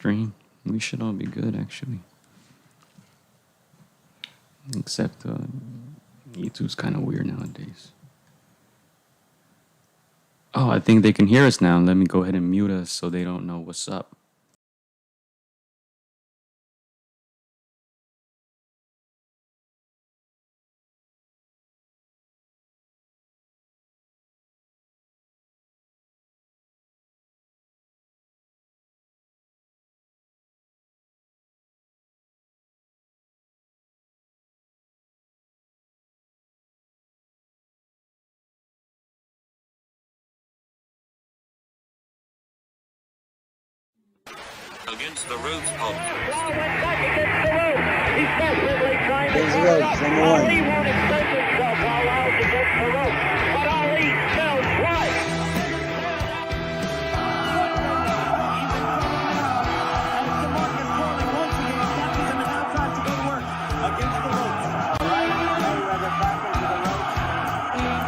stream. We should all be good, actually. Except YouTube's kind of weird nowadays. Oh, I think they can hear us now. Let me go ahead and mute us so they don't know what's up. Against the Ropes podcast. Against the ropes, number one. Ali won't extend himself while out against the ropes, but Ali smells blood. Against the ropes. Mayweather back into the ropes. He's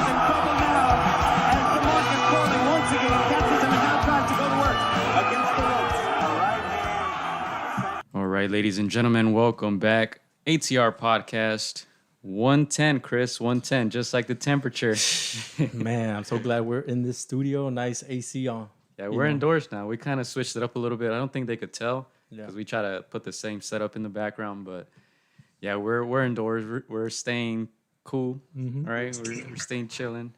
in trouble now as the market falling once again. Catches him and now tries to go to work against the ropes. Right hand. All right, ladies and gentlemen, welcome back. AtR podcast 110, Chris, 110, just like the temperature. Man, I'm so glad we're in this studio. Nice AC on. Yeah, we're indoors now. We kind of switched it up a little bit. I don't think they could tell because Yeah. we try to put the same setup in the background. But yeah, we're indoors. We're staying cool, all right? We're staying chilling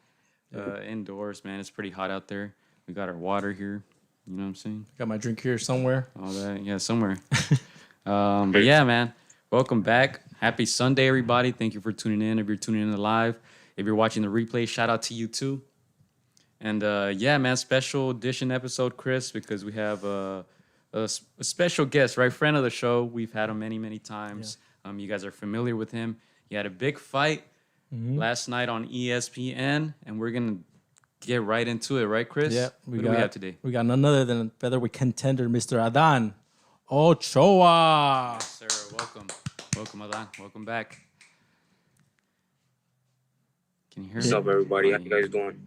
indoors, man. It's pretty hot out there. We got our water here. You know what I'm saying? Got my drink here somewhere. All that, yeah, somewhere. But yeah, man, welcome back. Happy Sunday, everybody. Thank you for tuning in. If you're tuning in live, if you're watching the replay, shout out to you too. And yeah, man, special edition episode, Chris, because we have a special guest, right? Friend of the show. We've had him many, many times. You guys are familiar with him. He had a big fight last night on ESPN, and we're going to get right into it, right, Chris? Yeah, What do we have today? We got none other than featherweight contender, Mr. Adan Ochoa. Sir, welcome. Welcome, Adan. Welcome back. Can you hear me? What's up, everybody? How you guys doing?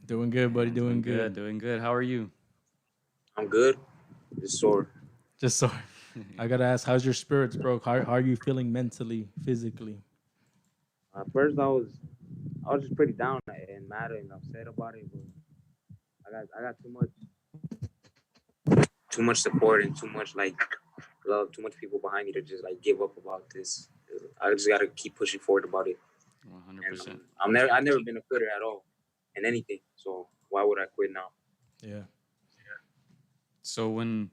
Doing good, buddy. Doing good. Doing good. How are you? I'm good. Just sore. Just so I gotta ask, how's your spirits, bro? How are you feeling mentally, physically? At first, I was just pretty down and mad and upset about it, but I got too much support and too much love, too much people behind me to just give up about this. I just gotta keep pushing forward about it. 100%. And, I've never been a quitter at all in anything, so why would I quit now? Yeah. So when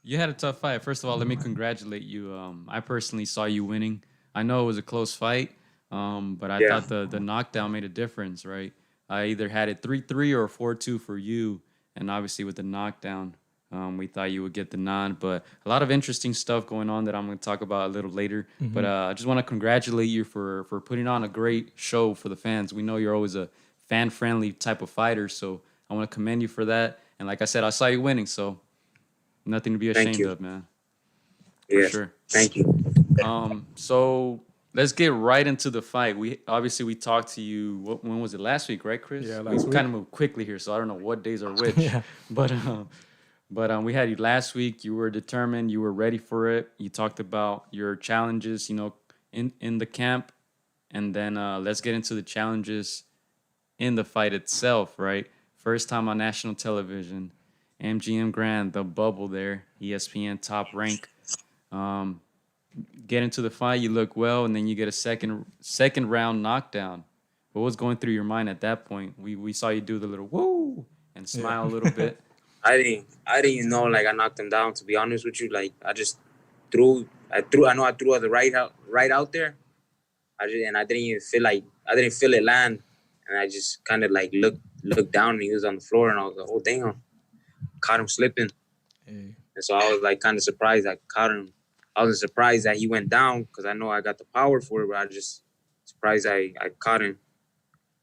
you had a tough fight, first of all, let me congratulate you. I personally saw you winning. I know it was a close fight, but I thought the knockdown made a difference, right? I either had it 3-3 or 4-2 for you, and obviously with the knockdown, we thought you would get the nod. But a lot of interesting stuff going on that I'm going to talk about a little later. But I just want to congratulate you for putting on a great show for the fans. We know you're always a fan-friendly type of fighter, so I want to commend you for that. And like I said, I saw you winning, so nothing to be ashamed of, man. Yeah, sure. Thank you. So let's get right into the fight. We talked to you. When was it? Last week, right, Chris? Yeah, last we week. kind of moved quickly here, so I don't know what days are which. Yeah. But we had you last week. You were determined. You were ready for it. You talked about your challenges, in the camp, and then let's get into the challenges in the fight itself, right? First time on national television. MGM Grand, the bubble there, ESPN top rank. Get into the fight, you look well, and then you get a second round knockdown. What was going through your mind at that point? We saw you do the little woo and smile a little bit. I didn't even know I knocked him down, to be honest with you. I just threw I know I threw the right out there. I didn't even feel it land, and I just kind of looked down and he was on the floor, and I was like, oh damn, caught him slipping. Hey. And so I was kind of surprised I caught him. I wasn't surprised that he went down because I know I got the power for it, but I just surprised I caught him.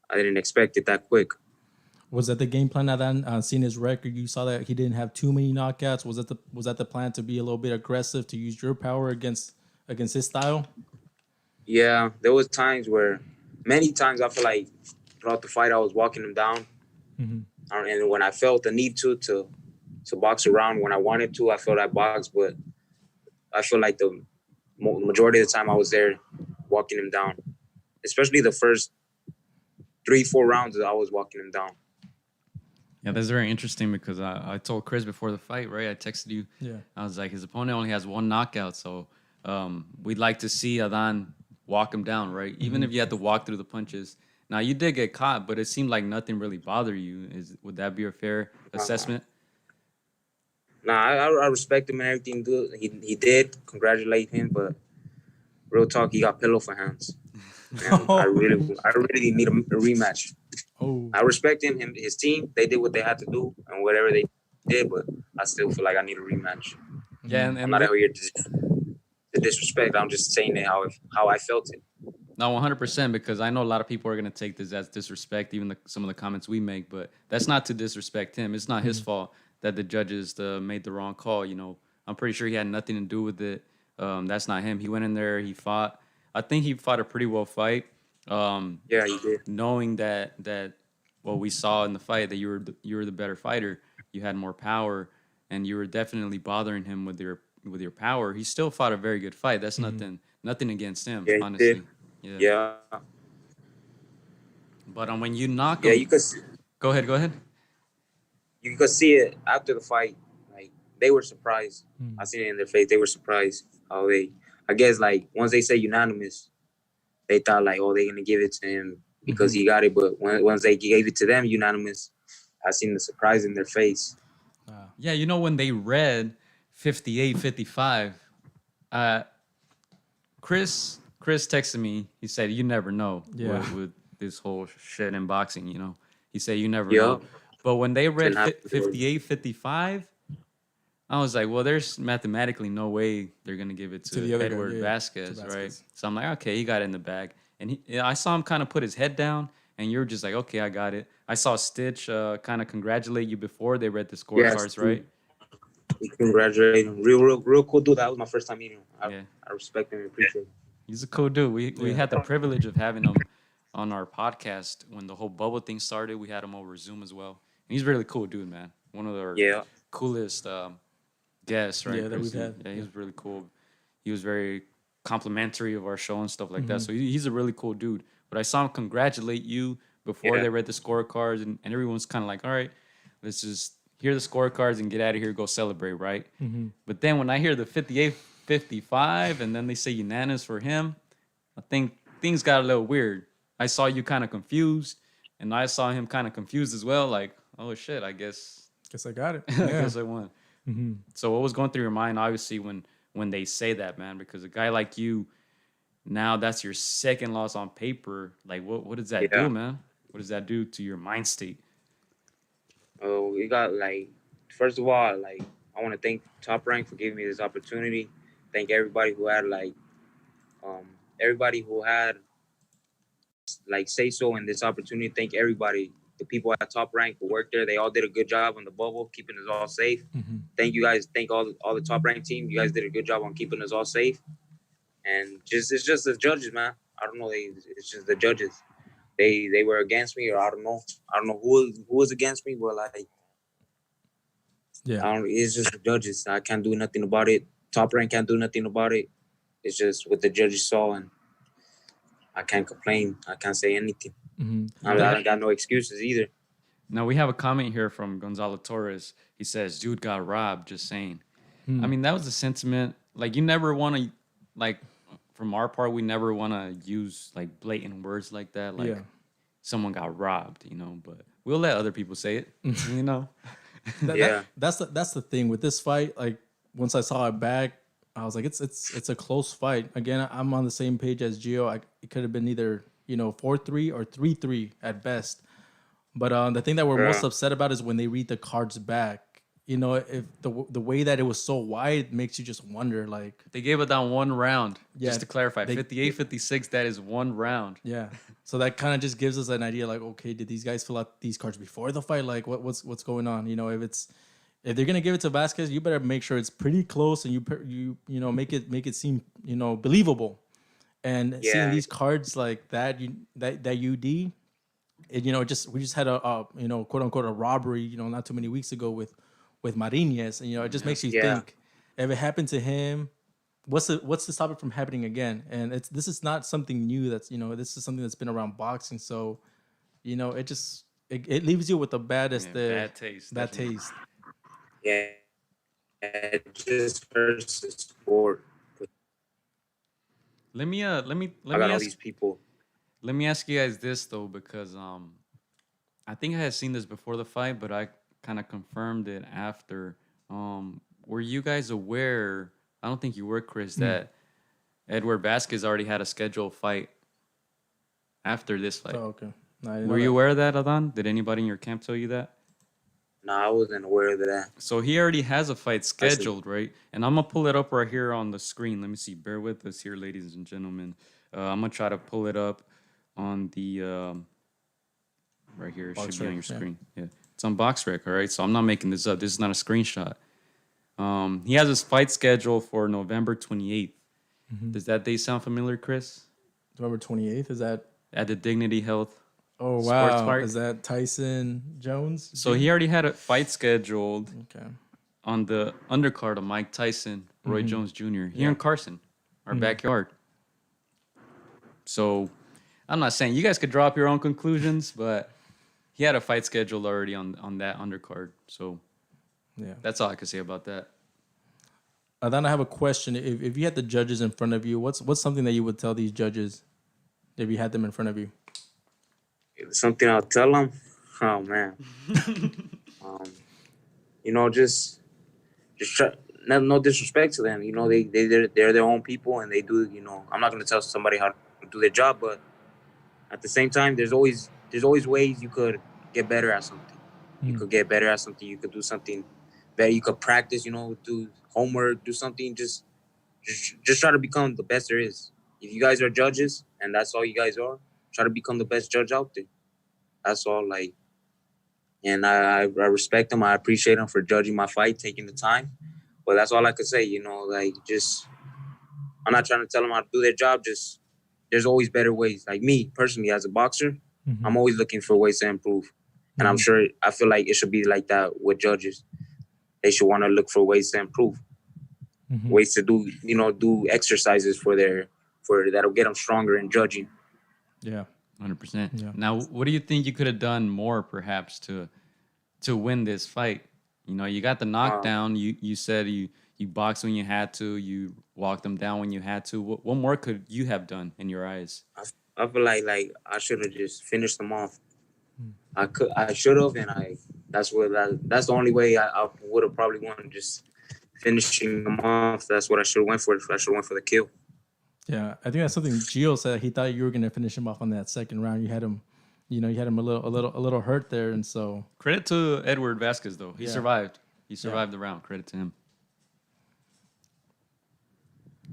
I didn't expect it that quick. Was that the game plan? Adan, seeing his record, you saw that he didn't have too many knockouts. Was that the plan to be a little bit aggressive, to use your power against his style? Yeah, there was many times I feel like throughout the fight I was walking him down, and when I felt the need to box around when I wanted to, I felt I boxed, but I feel like the majority of the time I was there walking him down, especially the first 3-4 rounds I was walking him down. Yeah, that's very interesting because I told Chris before the fight, right? I texted you. Yeah. I was like, his opponent only has one knockout, so we'd like to see Adan walk him down, right? Even if you had to walk through the punches. Now, you did get caught, but it seemed like nothing really bothered you. Would that be a fair assessment? Nah, I respect him and everything good. He did. Congratulate him, but real talk, he got pillow for hands. And I really need a rematch. Oh. I respect him, his team. They did what they had to do and whatever they did, but I still feel like I need a rematch. Yeah, and I'm not out here to disrespect. I'm just saying it how I felt it. No, 100%, because I know a lot of people are going to take this as disrespect, even some of the comments we make, but that's not to disrespect him. It's not his fault that the judges made the wrong call. You know, I'm pretty sure he had nothing to do with it. That's not him. He went in there, he fought. I think he fought a pretty well fight. Yeah, he did. Knowing that what we saw in the fight, that you were the better fighter, you had more power, and you were definitely bothering him with your power. He still fought a very good fight. That's nothing against him, Yeah, honestly. Did. Yeah. But when you knock him, you could. Go ahead. You could see it after the fight. Like they were surprised. I seen it in their face. They were surprised how I guess like once they say unanimous, they thought like, oh, they're gonna give it to him because he got it. But once they gave it to them unanimous, I seen the surprise in their face. Yeah, you know when they read 58-55, Chris texted me. He said, "You never know with this whole shit in boxing." You know, he said, "You never know." But when they read 58-55, I was like, "Well, there's mathematically no way they're gonna give it to Edward Vazquez, right?" So I'm like, "Okay, he got it in the bag." And I saw him kind of put his head down, and you're just like, "Okay, I got it." I saw Stitch kind of congratulate you before they read the scorecards, right? He congratulated him. Real cool dude. That was my first time meeting him. I respect him and appreciate him. He's a cool dude. We had the privilege of having him on our podcast when the whole bubble thing started. We had him over Zoom as well. And he's a really cool dude, man. One of our coolest guests, right? Yeah, that we've had. Yeah, he was really cool. He was very complimentary of our show and stuff like that. So he's a really cool dude. But I saw him congratulate you before they read the scorecards, and everyone's kind of like, all right, let's just hear the scorecards and get out of here, go celebrate, right? But then when I hear the 58-55 and then they say unanimous for him, I think things got a little weird. I saw you kind of confused, and I saw him kind of confused as well, like, oh shit, I guess I got it. I guess I won. So what was going through your mind, obviously, when they say that, man? Because a guy like you, now that's your second loss on paper. Like, what does that do, man? What does that do to your mind state? Oh, we got first of all, I want to thank Top Rank for giving me this opportunity. Thank everybody who had say so in this opportunity. Thank everybody, the people at Top Rank who worked there. They all did a good job on the bubble, keeping us all safe. Thank you guys. Thank all the Top Rank team. You guys did a good job on keeping us all safe. And it's just the judges, man. I don't know. It's just the judges. They were against me, or I don't know. I don't know who was against me, but it's just the judges. I can't do nothing about it. Top Rank can't do nothing about it. It's just what the judges saw, and I can't complain. I can't say anything. I don't got no excuses either. Now, we have a comment here from Gonzalo Torres. He says, dude got robbed, just saying. I mean, that was a sentiment. Like, you never want to, from our part, we never want to use, blatant words like that. Someone got robbed, but we'll let other people say it, That's the thing with this fight. Once I saw it back, I was like, it's a close fight. Again, I'm on the same page as Gio. It could have been either 4-3 or 3-3 at best. But the thing that we're most upset about is when they read the cards back. you know, if the way that it was so wide makes you just wonder, like, They gave it down 1 round. Yeah, Just to clarify, they- 58-56, that is 1 round. yeah. So that kind of just gives us an idea, like, okay, did these guys fill out these cards before the fight? Like, what's going on? You know, if they're gonna give it to Vasquez, you better make sure it's pretty close, and you know make it seem, you know, believable. And seeing these cards like that, that UD, it, you know, we just had a you know, quote unquote a robbery, you know, not too many weeks ago with Martinez, and you know, it just makes you think, if it happened to him, what's to stop it from happening again? And this is not something new. That's, you know, this is something that's been around boxing. So, you know, it leaves you with the baddest bad taste. Bad definitely. taste. Yeah, it just hurts the sport. Let me I got all ask these people. Let me ask you guys this though, because I think I had seen this before the fight, but I kind of confirmed it after. Were you guys aware? I don't think you were, Chris, that Edward Vazquez already had a scheduled fight after this fight. Oh, okay. No, I didn't know Were you that. aware of that, Adan? Did anybody in your camp tell you that? No, I wasn't aware of that. So he already has a fight scheduled, right? And I'm gonna pull it up right here on the screen. Let me see. Bear with us here, ladies and gentlemen. I'm gonna try to pull it up on the right here. It should be on your screen. Yeah, it's on BoxRec. All right. So I'm not making this up. This is not a screenshot. He has his fight schedule for November 28th. Does that date sound familiar, Chris? November 28th. Is that? At the Dignity Health. Oh Sports wow! Park. Is that Tyson Jones? So he already had a fight scheduled Okay. on the undercard of Mike Tyson, Roy Jones Jr. here in Carson, our backyard. So I'm not saying you guys could draw up your own conclusions, but he had a fight scheduled already on that undercard. So Yeah. that's all I could say about that. Then I have a question. If you had the judges in front of you, what's something that you would tell these judges if you had them in front of you? Something I'll tell them. Oh man. You know, just try, no disrespect to them. You know, they're their own people, and they do. You know, I'm not gonna tell somebody how to do their job, but at the same time, there's always ways you could get better at something. You could get better at something. You could do something better. You could practice. You know, do homework, do something. Just try to become the best there is. If you guys are judges, and that's all you guys are, try to become the best judge out there. That's all. Like, and I respect them. I appreciate them for judging my fight, taking the time. But that's all I could say. You know, like, just, I'm not trying to tell them how to do their job. Just, there's always better ways. Like me personally, as a boxer, I'm always looking for ways to improve. And I feel like it should be like that with judges. They should want to look for ways to improve, ways to do exercises that'll get them stronger in judging. Yeah. 100%. Yeah. Now, what do you think you could have done more, perhaps, to win this fight? You know, you got the knockdown. You said you boxed when you had to. You walked them down when you had to. What more could you have done in your eyes? I feel like I should have just finished them off. I should have, and that's the only way I would have probably won, just finishing them off. That's what I should have went for. I should have went for the kill. Yeah, I think that's something Gio said. He thought you were gonna finish him off on that second round. You had him a little hurt there, and so Credit to Edward Vazquez, though. He Yeah. survived. He survived the round. Credit to him.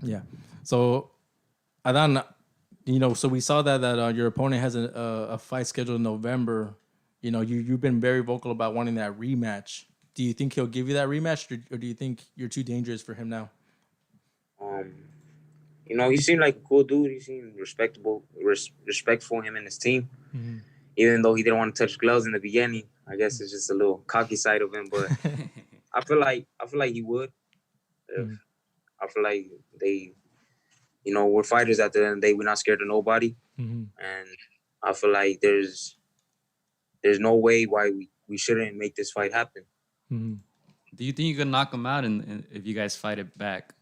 yeah. So, Adan, you know, so we saw that your opponent has a fight scheduled in November. You know, you've been very vocal about wanting that rematch. Do you think he'll give you that rematch, or do you think you're too dangerous for him now? You know, he seemed like a cool dude. He seemed respectful, him and his team. Even though he didn't want to touch gloves in the beginning, I guess it's just a little cocky side of him. But I feel like he would. I feel like they, you know, we're fighters at the end of the day. We're not scared of nobody, and I feel like there's no way why we shouldn't make this fight happen. Do you think you could knock him out if you guys fight it back?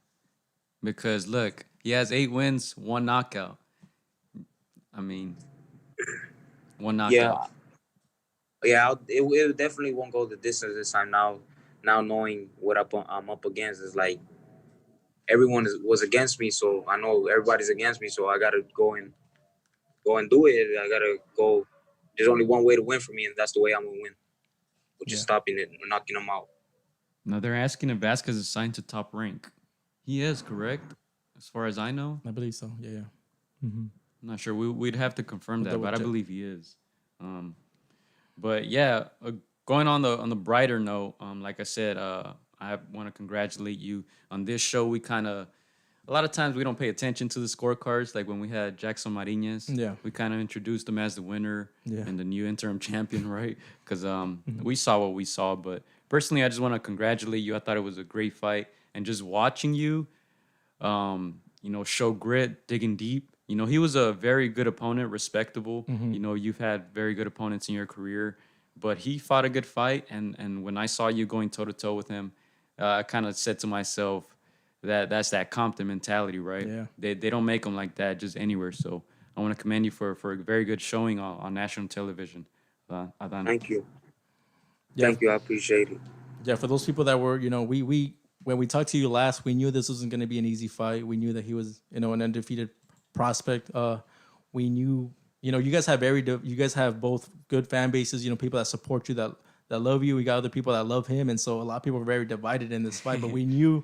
Because look, he has 8 wins, 1 knockout. I mean, 1 knockout. Yeah. It definitely won't go the distance this time. Now knowing what I'm up against is like everyone was against me, so I know everybody's against me. So I gotta go and do it. I gotta go. There's only one way to win for me, and that's the way I'm gonna win, which is stopping it and knocking them out. Now they're asking if Vasquez is signed to Top Rank. He is, correct? As far as I know. I believe so. Yeah. I'm not sure. We'd have to confirm We'll that, but I double-check. believe he is. But yeah, going on the brighter note, like I said, I want to congratulate you on this show. We kind of a lot of times we don't pay attention to the scorecards. Like when we had Jackson Martinez, Yeah. we kind of introduced him as the winner Yeah. and the new interim champion, right? Because we saw what we saw. But personally, I just want to congratulate you. I thought it was a great fight, and just watching you, show grit, digging deep. He was a very good opponent, respectable. You've had very good opponents in your career, but he fought a good fight. And when I saw you going toe to toe with him, I kind of said to myself that's that Compton mentality, right? Yeah. They don't make them like that just anywhere. So I want to commend you for a very good showing on national television. Adan. Thank you. Yeah. Thank you. I appreciate it. Yeah, for those people that were, we when we talked to you last, we knew this wasn't going to be an easy fight. We knew that he was, an undefeated prospect. We knew, you guys have both good fan bases. People that support you, that love you. We got other people that love him, and so a lot of people were very divided in this fight. But we knew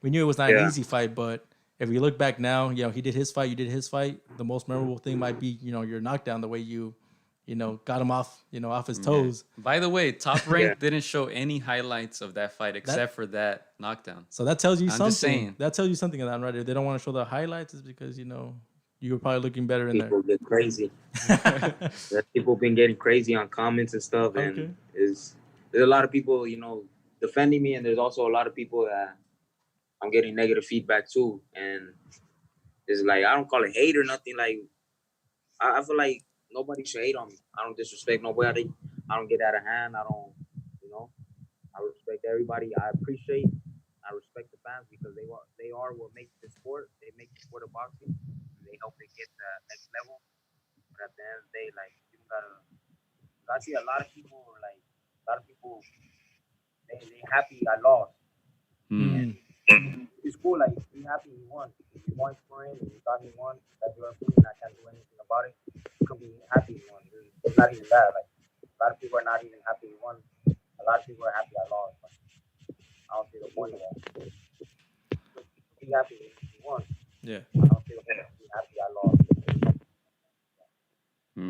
it was not an easy fight. But if we look back now, he did his fight, you did his fight. The most memorable thing might be, your knockdown, the way you got him off, off his toes. By the way, Top Rank didn't show any highlights of that fight except for that knockdown. So that tells you I'm something. just saying. That tells you something of that, right? If they don't want to show the highlights, it's because you were probably looking better in People get crazy. People been getting crazy on comments and stuff, and there's a lot of people, defending me, and there's also a lot of people that I'm getting negative feedback too. And it's like I don't call it hate or nothing. Like I feel like nobody should hate on me. I don't disrespect nobody. I don't get out of hand. I don't, I respect everybody. I respect the fans because they are what makes the sport. They make the sport of boxing. They help it get to the next level. But at the end of the day, like you gotta. I see a lot of people they happy I lost. And it's cool. Like be happy you won. If you won for him and you thought he won, that's your opinion. I can't do anything about it. You could be happy you won. It's not even that. Like a lot of people are not even happy you won. A lot of people are happy I lost. Like, I don't see the point of that. Be happy you won. Yeah. I don't see the point of be happy I lost.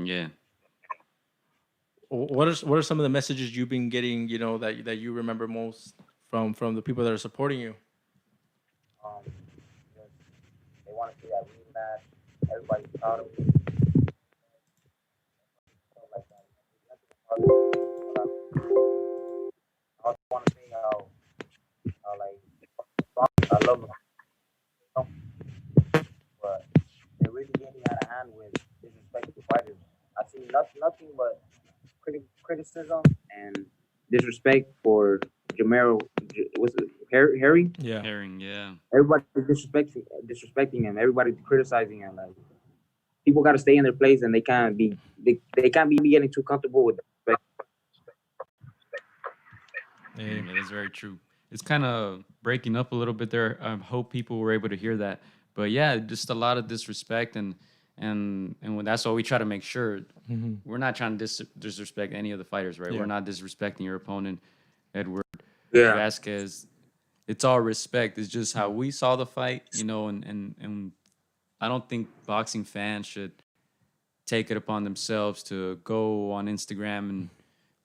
Yeah. What are some of the messages you've been getting, that you remember most from the people that are supporting you? They want to see that rematch. Everybody's proud of me. Like that. I also want to say how I love them. But they're really getting out of hand with disrespectful fighters. I see nothing but criticism and disrespect for Jamero. What's it? Harry? Yeah. Herring, yeah. Everybody disrespecting him. Everybody criticizing him. Like people got to stay in their place, and they can't be getting too comfortable with respect. Yeah, that is very true. It's kind of breaking up a little bit there. I hope people were able to hear that. But yeah, just a lot of disrespect, and when that's why we try to make sure we're not trying to disrespect any of the fighters, right? Yeah. We're not disrespecting your opponent, Edward Vazquez. It's all respect. It's just how we saw the fight, and I don't think boxing fans should take it upon themselves to go on Instagram and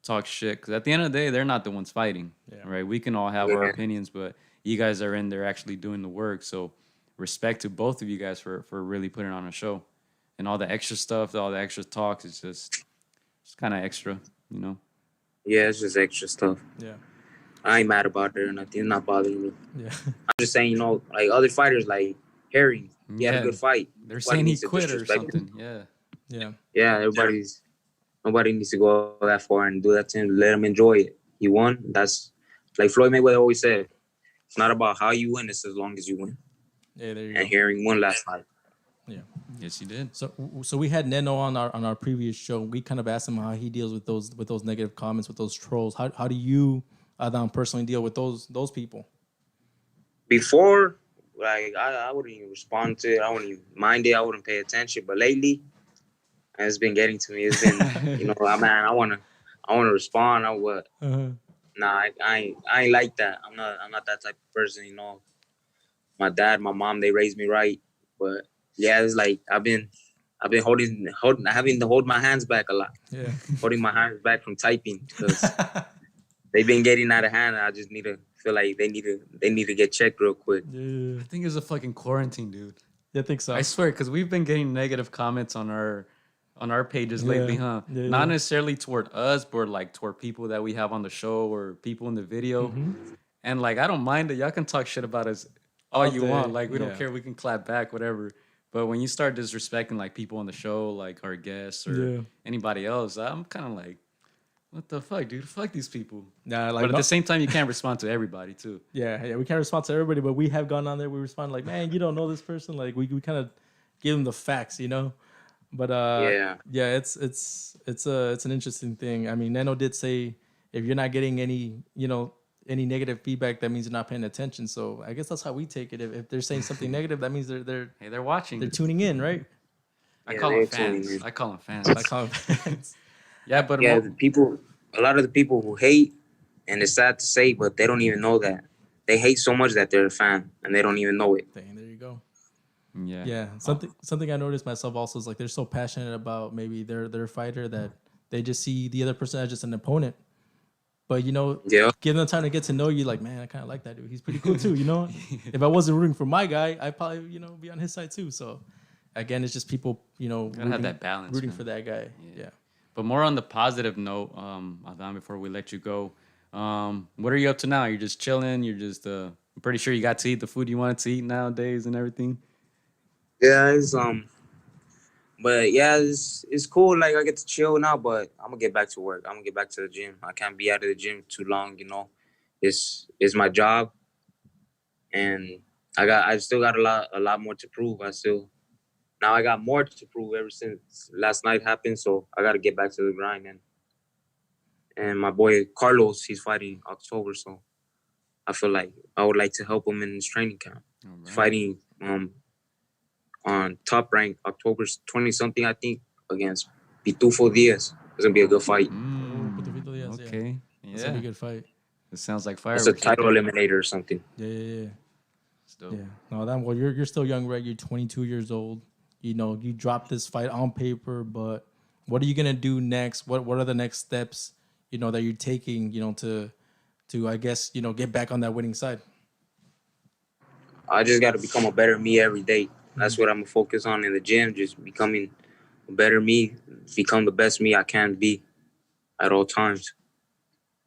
talk shit. Because at the end of the day, they're not the ones fighting, right? We can all have our opinions, but you guys are in there actually doing the work. So respect to both of you guys for really putting on a show. And all the extra stuff, all the extra talks, it's kind of extra, Yeah, it's just extra stuff. Yeah. I ain't mad about it or nothing. It's not bothering me. Yeah. I'm just saying, like other fighters, like Harry, he had a good fight. They're Nobody saying he needs to quit or disrespect him. something. Yeah. Yeah. Yeah, nobody needs to go that far and do that to him. Let him enjoy it. He won. That's like Floyd Mayweather always said. It's not about how you win. It's as long as you win. Yeah, there you And go. Harry won last night. Yeah. Yes, he did. So we had Neno on our previous show. We kind of asked him how he deals with those negative comments, with those trolls. How do you, Adan, personally deal with those people? Before, like I wouldn't even respond to it. I wouldn't even mind it. I wouldn't pay attention. But lately, it's been getting to me. It's been, I want to respond. Nah, I ain't like that. I'm not that type of person. You know, my dad, my mom, they raised me right. But yeah, it's like I've been having to hold my hands back a lot. Yeah. Holding my hands back from typing because they've been getting out of hand. I just feel like they need to get checked real quick. Yeah. I think it's a fucking quarantine, dude. Yeah, I think so. I swear, because we've been getting negative comments on our pages lately, huh? Yeah, Not yeah. necessarily toward us, but like toward people that we have on the show or people in the video. Mm-hmm. And like, I don't mind it. Y'all can talk shit about us all you day, want. Like, we don't yeah. care. We can clap back, whatever. But when you start disrespecting like people on the show, like our guests or Yeah. anybody else, I'm kind of like, what the fuck, dude? Fuck these people. Nah, like But at the same time, you can't respond to everybody too. yeah, we can't respond to everybody, but we have gone on there. We respond like, man, you don't know this person. Like we kind of give them the facts, you know. But it's an interesting thing. I mean, Nano did say if you're not getting any negative feedback, that means you're not paying attention. So I guess that's how we take it. If they're saying something negative, that means they're Hey, they're watching. they're tuning in, right? I Yeah, call them they're tuning fans. in. I call them fans. Like how Yeah, but Yeah, a lot of the people who hate, and it's sad to say, but they don't even know that. They hate so much that they're a fan, and they don't even know it. Dang, there you go. yeah. Yeah, something I noticed myself also is like they're so passionate about maybe their fighter that they just see the other person as just an opponent. But Yeah. give them time to get to know you. Like, man, I kind of like that dude. He's pretty cool too. If I wasn't rooting for my guy, I'd probably be on his side too. So again, it's just people Gotta have that balance. rooting man. for that guy. Yeah. But more on the positive note, Adan, before we let you go, what are you up to now? You're just chilling. You're just I'm pretty sure you got to eat the food you wanted to eat nowadays and everything. Yeah, but yeah, it's cool. Like I get to chill now, but I'm gonna get back to work. I'm gonna get back to the gym. I can't be out of the gym too long. It's my job, and I still got a lot more to prove. Now I got more to prove ever since last night happened. So I got to get back to the grind. And my boy Carlos, he's fighting October, so I feel like I would like to help him in his training camp. All right. He's fighting on Top Rank October 20-something, I think, against Pitufo Diaz. It's gonna be a good fight. Potofito Diaz, yeah. Okay. It's gonna be a Yeah. good fight. It sounds like fire. It's a title eliminator or something. Yeah. Still. Yeah. No, well, you're still young, right? You're 22 years old. You dropped this fight on paper, but what are you gonna do next? What are the next steps? That you're taking. To I guess get back on that winning side. I just got to become a better me every day. That's what I'm gonna focus on in the gym. Just becoming a better me, become the best me I can be at all times.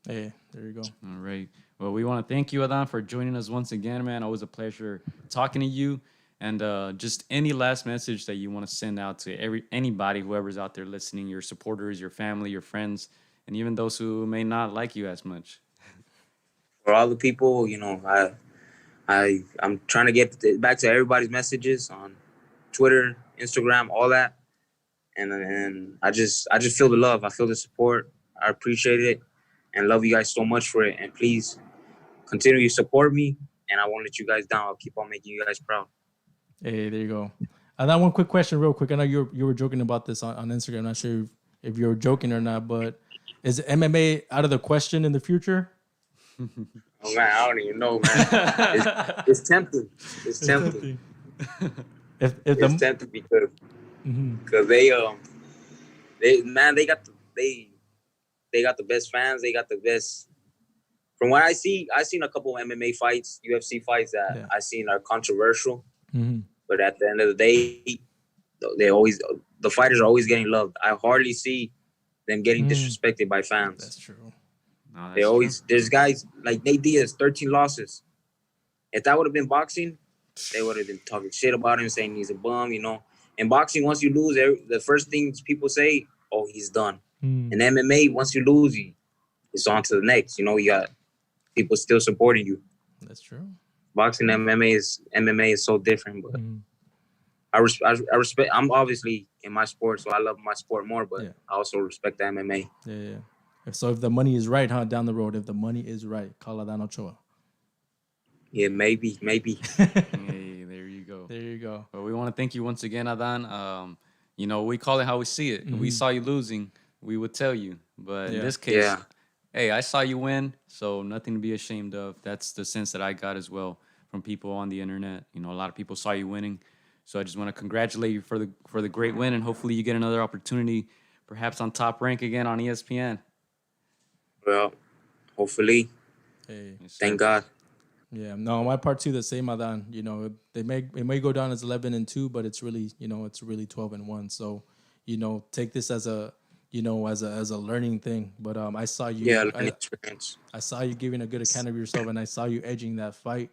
Hey, there you go. All right. Well, we want to thank you, Adan, for joining us once again, man. Always a pleasure talking to you. And just any last message that you want to send out to anybody, whoever's out there listening, your supporters, your family, your friends, and even those who may not like you as much. For all the people, I'm trying to get back to everybody's messages on Twitter, Instagram, all that, and I just feel the love. I feel the support. I appreciate it, and love you guys so much for it. And please continue to support me, and I won't let you guys down. I'll keep on making you guys proud. Hey, there you go. And one quick question, real quick. I know you were joking about this on Instagram. I'm not sure if you were joking or not, but is MMA out of the question in the future? Oh man, I don't even know, man. It's tempting. It's tempting. It's tempting because they got the best fans. They got the best. From what I see, I've seen a couple of MMA fights, UFC fights that I've seen are controversial. Mm-hmm. But at the end of the day, the fighters are always getting loved. I hardly see them getting disrespected by fans. That's true. No, They always there's guys like Nate Diaz, 13 losses. If that would have been boxing, they would have been talking shit about him, saying he's a bum. In boxing, once you lose, the first things people say, "Oh, he's done." In MMA, once you lose, it's on to the next. You got people still supporting you. That's true. Boxing and MMA is so different, but I respect. I'm obviously in my sport, so I love my sport more. But I also respect the MMA. Yeah. So if the money is right, down the road, if the money is right, call Adan Ochoa. Yeah, maybe. Hey, there you go. There you go. Well, we want to thank you once again, Adan. We call it how we see it. If we saw you losing, we would tell you. But in this case, hey, I saw you win, so nothing to be ashamed of. That's the sense that I got as well from people on the internet. You know, a lot of people saw you winning, so I just want to congratulate you for the great win, and hopefully you get another opportunity, perhaps on Top Rank again on ESPN. Well, hopefully. Hey. Yes, sir. Thank God. Yeah, no, my part too. The same, Adan. You know, it may go down as 11-2, but it's really 12-1. So, take this as a as a learning thing. But I saw you. Yeah, learning experience. I saw you giving a good account of yourself, and I saw you edging that fight.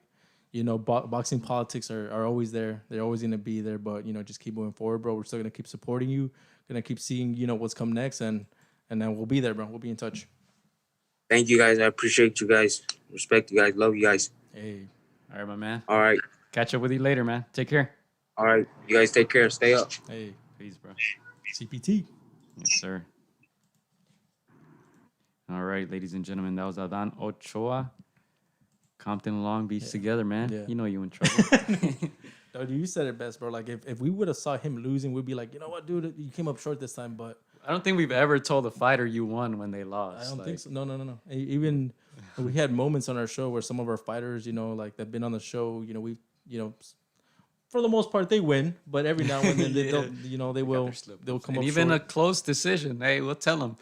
Boxing politics are always there. They're always going to be there. But just keep moving forward, bro. We're still going to keep supporting you. Going to keep seeing what's come next, and then we'll be there, bro. We'll be in touch. Thank you guys. I appreciate you guys. Respect you guys. Love you guys. Hey. All right, my man. All right. Catch up with you later, man. Take care. All right. You guys take care. Stay up. Hey. Peace, bro. CPT. Yes, sir. All right, ladies and gentlemen, that was Adan Ochoa. Compton and Long Beach together, man. Yeah. You know you in trouble. No, you said it best, bro. Like if we would have saw him losing, we'd be like, you know what, dude, you came up short this time. But I don't think we've ever told a fighter you won when they I lost. don't think so. No. Even we had moments on our show where some of our fighters, like they've been on the show, we, for the most part they win, but every now and then they'll come And up even short. a close decision. Hey, we'll tell them.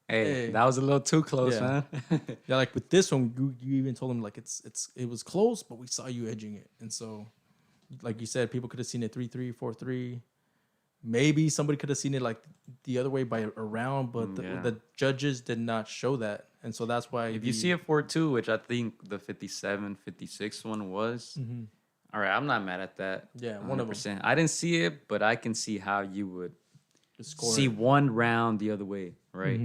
Hey, that was a little too close, Yeah. man. Yeah, like with this one, you even told him like it was close, but we saw you edging it, and so, like you said, people could have seen it 3-3, 4-3. Maybe somebody could have seen it like the other way by a round, but the judges did not show that, and so that's why. If you see a 4-2, which I think the 57, 56 one was, all right, I'm not mad at that. Yeah, 100%. I didn't see it, but I can see how you would score see it. one round the other way, right?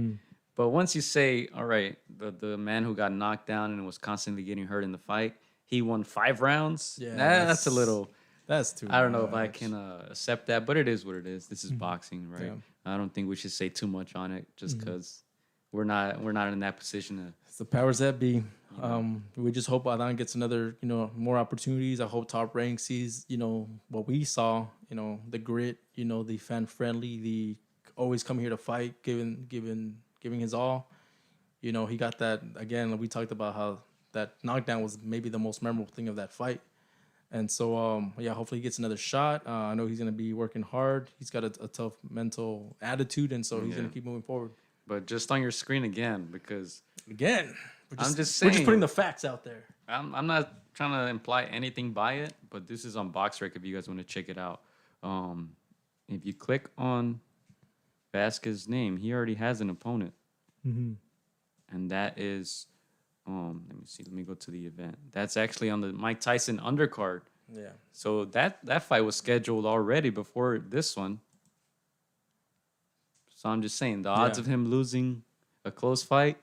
But once you say, all right, the man who got knocked down and was constantly getting hurt in the fight, he won 5 rounds. Yeah, That's a little. That's too. I don't know if I much. can accept that, but it is what it is. This is boxing, right? Yeah. I don't think we should say too much on it just because we're not in that position to. It's the powers that be. We just hope Adan gets another, more opportunities. I hope Top Rank sees, what we saw, the grit, the fan friendly, the always come here to fight, giving his all. He got that again. We talked about how that knockdown was maybe the most memorable thing of that fight. And so, hopefully he gets another shot. I know he's going to be working hard. He's got a tough mental attitude, and so he's going to keep moving forward. But just on your screen again, because Again, I'm just we're saying, just putting the facts out there. I'm not trying to imply anything by it, but this is on BoxRec if you guys want to check it out. If you click on Vazquez's name, he already has an opponent. And that is, let me see, let me go to the event. That's actually on the Mike Tyson undercard. Yeah. So that fight was scheduled already before this one. So I'm just saying, the odds of him losing a close fight,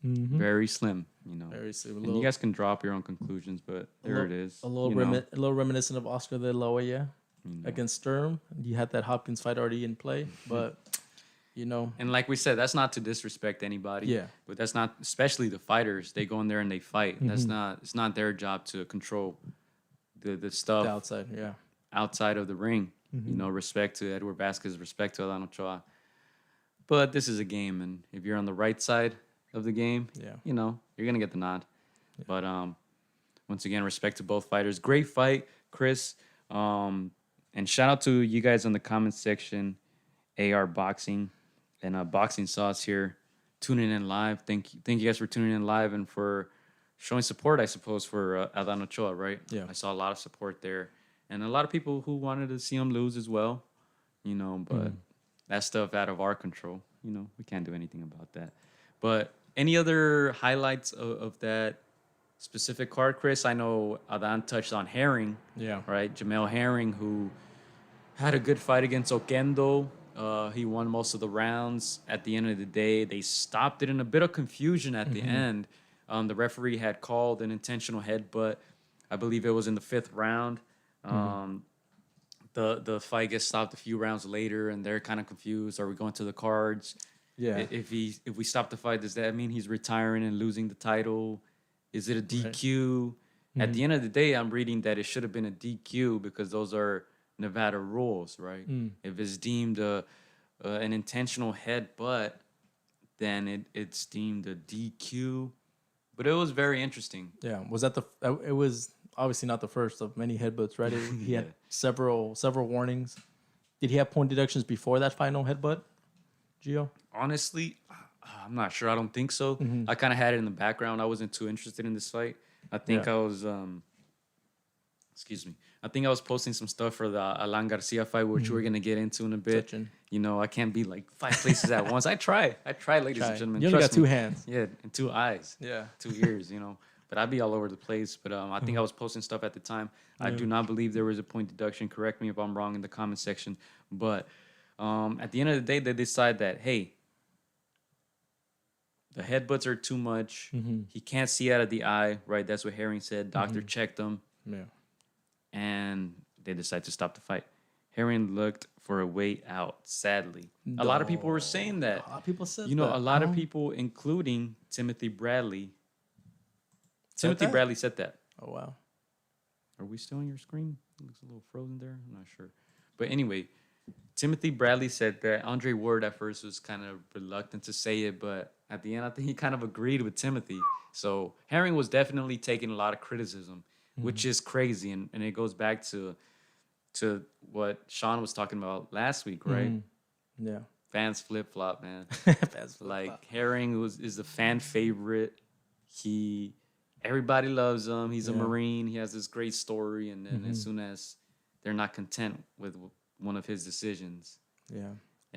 very slim, Very slim. And you guys can draw up your own conclusions, but there it is. A little reminiscent of Oscar de la Hoya against Sturm. You had that Hopkins fight already in play, but And like we said, that's not to disrespect anybody. Yeah. But that's not, especially the fighters. They go in there and they fight. It's not their job to control the stuff the outside, yeah. outside of the ring. Respect to Edward Vazquez, respect to Adan Ochoa. But this is a game, and if you're on the right side of the game, you're gonna get the nod. Yeah. But once again, respect to both fighters. Great fight, Chris. And shout out to you guys in the comments section, AR Boxing and Boxing Sauce here, tuning in live. Thank you guys for tuning in live and for showing support, I suppose, for Adan Ochoa, right? Yeah. I saw a lot of support there, and a lot of people who wanted to see him lose as well. But that's stuff out of our control. We can't do anything about that. But any other highlights of that specific card, Chris? I know Adan touched on Herring. Yeah. Right? Jamel Herring, who had a good fight against Oquendo. He won most of the rounds. At the end of the day, they stopped it in a bit of confusion at the end. The referee had called an intentional headbutt. I believe it was in the 5th round. The fight gets stopped a few rounds later, and they're kind of confused. Are we going to the cards? Yeah. If we stop the fight, does that mean he's retiring and losing the title? Is it a DQ? Right. At the end of the day, I'm reading that it should have been a DQ because those are Nevada rules, right? If it's deemed an intentional headbutt, then it's deemed a DQ. But it was very interesting. Yeah, was that it was obviously not the first of many headbutts, right? He had several warnings. Did he have point deductions before that final headbutt, Gio? Honestly, I'm not sure. I don't think so. I kind of had it in the background. I wasn't too interested in this fight. I think I was, excuse me. I think I was posting some stuff for the Alan Garcia fight, which we're gonna get into in a bit. Touching. You know, I can't be like 5 places at once. I try, ladies and gentlemen. You only got Trust me. 2 hands. Yeah, and 2 eyes. Yeah. 2 ears. You know, but I'd be all over the place. But I think I was posting stuff at the time. I do not believe there was a point deduction. Correct me if I'm wrong in the comment section. But at the end of the day, they decide that hey, the headbutts are too much. He can't see out of the eye. Right. That's what Herring said. Doctor checked him. Yeah. And they decided to stop the fight. Herring looked for a way out, sadly. A lot of people were saying that. A lot of people said You know, that. a lot of people, including Timothy Bradley. Said Timothy that? Bradley said that. Oh, wow. Are we still on your screen? It looks a little frozen there. I'm not sure. But anyway, Timothy Bradley said that Andre Ward at first was kind of reluctant to say it, but at the end, I think he kind of agreed with Timothy. So Herring was definitely taking a lot of criticism, which is crazy. And it goes back to what Sean was talking about last week, right? Yeah. Fans flip-flop, man. Fans Like Herring is a fan favorite. Everybody loves him. He's a Marine. He has this great story. And then as soon as they're not content with one of his decisions,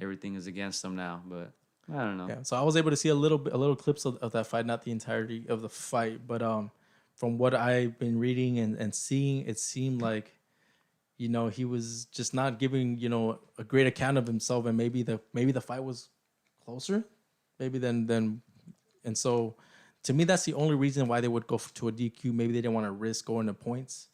everything is against him now. But I don't know. Yeah. So I was able to see a little clips of that fight, not the entirety of the fight, but from what I've been reading and seeing, it seemed like, you know, he was just not giving, you know, a great account of himself, and maybe the fight was closer, maybe than, and so to me that's the only reason why they would go to a DQ. Maybe they didn't want to risk going to points.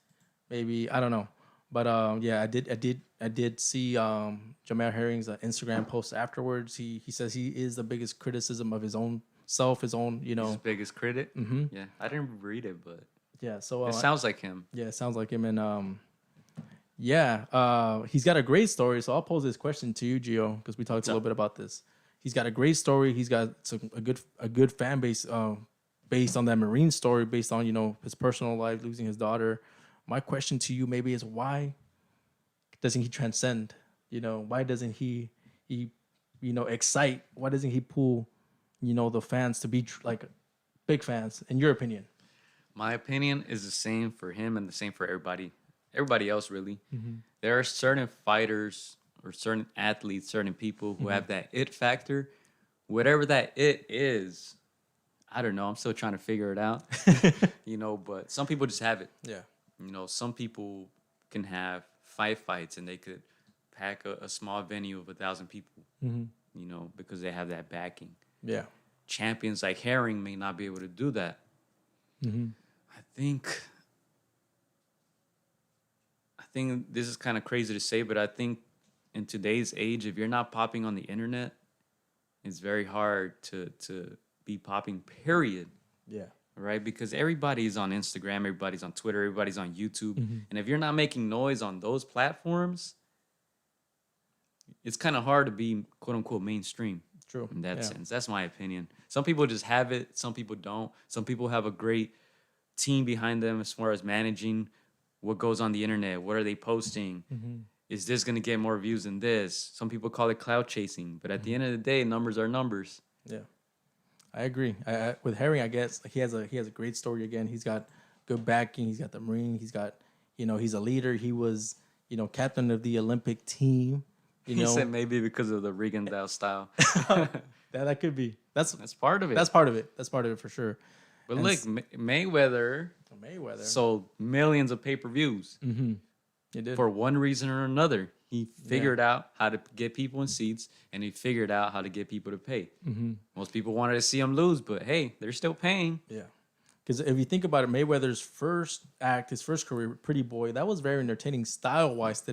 Maybe I don't know, but I did see Jamel Herring's Instagram post afterwards. He says he is the biggest criticism of his own self, his own, you know, His biggest critic. Yeah, I didn't read it, but so it sounds like him. Yeah, it sounds like him. And he's got a great story. So I'll pose this question to you, Gio, because we talked a little bit about this. He's got a great story. He's got a good fan base based on that Marine story, based on, you know, his personal life, losing his daughter. My question to you maybe is, why doesn't he transcend? You know, why doesn't he excite? Why doesn't he pull, you know, the fans to be like big fans, in your opinion? My opinion is the same for him and the same for everybody else, really. There are certain fighters or certain athletes, certain people who have that it factor. Whatever that it is, I don't know. I'm still trying to figure it out, you know, but some people just have it. Yeah. You know, some people can have 5 fights and they could pack a small venue of 1,000 people, you know, because they have that backing. Yeah. Champions like Herring may not be able to do that. I think this is kind of crazy to say, but I think in today's age, if you're not popping on the internet, it's very hard to be popping, period. Yeah. Right? Because everybody's on Instagram, everybody's on Twitter, everybody's on YouTube. And if you're not making noise on those platforms, it's kind of hard to be quote unquote mainstream. True. In that sense. That's my opinion. Some people just have it, some people don't. Some people have a great team behind them as far as managing what goes on the internet. What are they posting? Is this going to get more views than this? Some people call it cloud chasing, but at the end of the day, numbers are numbers. Yeah, I agree. With Herring, I guess he has a great story. Again, he's got good backing. He's got the Marine. He's got, you know, he's a leader. He was, you know, captain of the Olympic team. He said maybe because of the Regan-Dow style. that could be. That's part of it. That's part of it. That's part of it for sure. But look, Mayweather sold millions of pay-per-views. He did. For one reason or another. He figured out how to get people in seats, and he figured out how to get people to pay. Most people wanted to see him lose, but hey, they're still paying. Yeah. Because if you think about it, Mayweather's first act, his first career, Pretty Boy, that was very entertaining style-wise.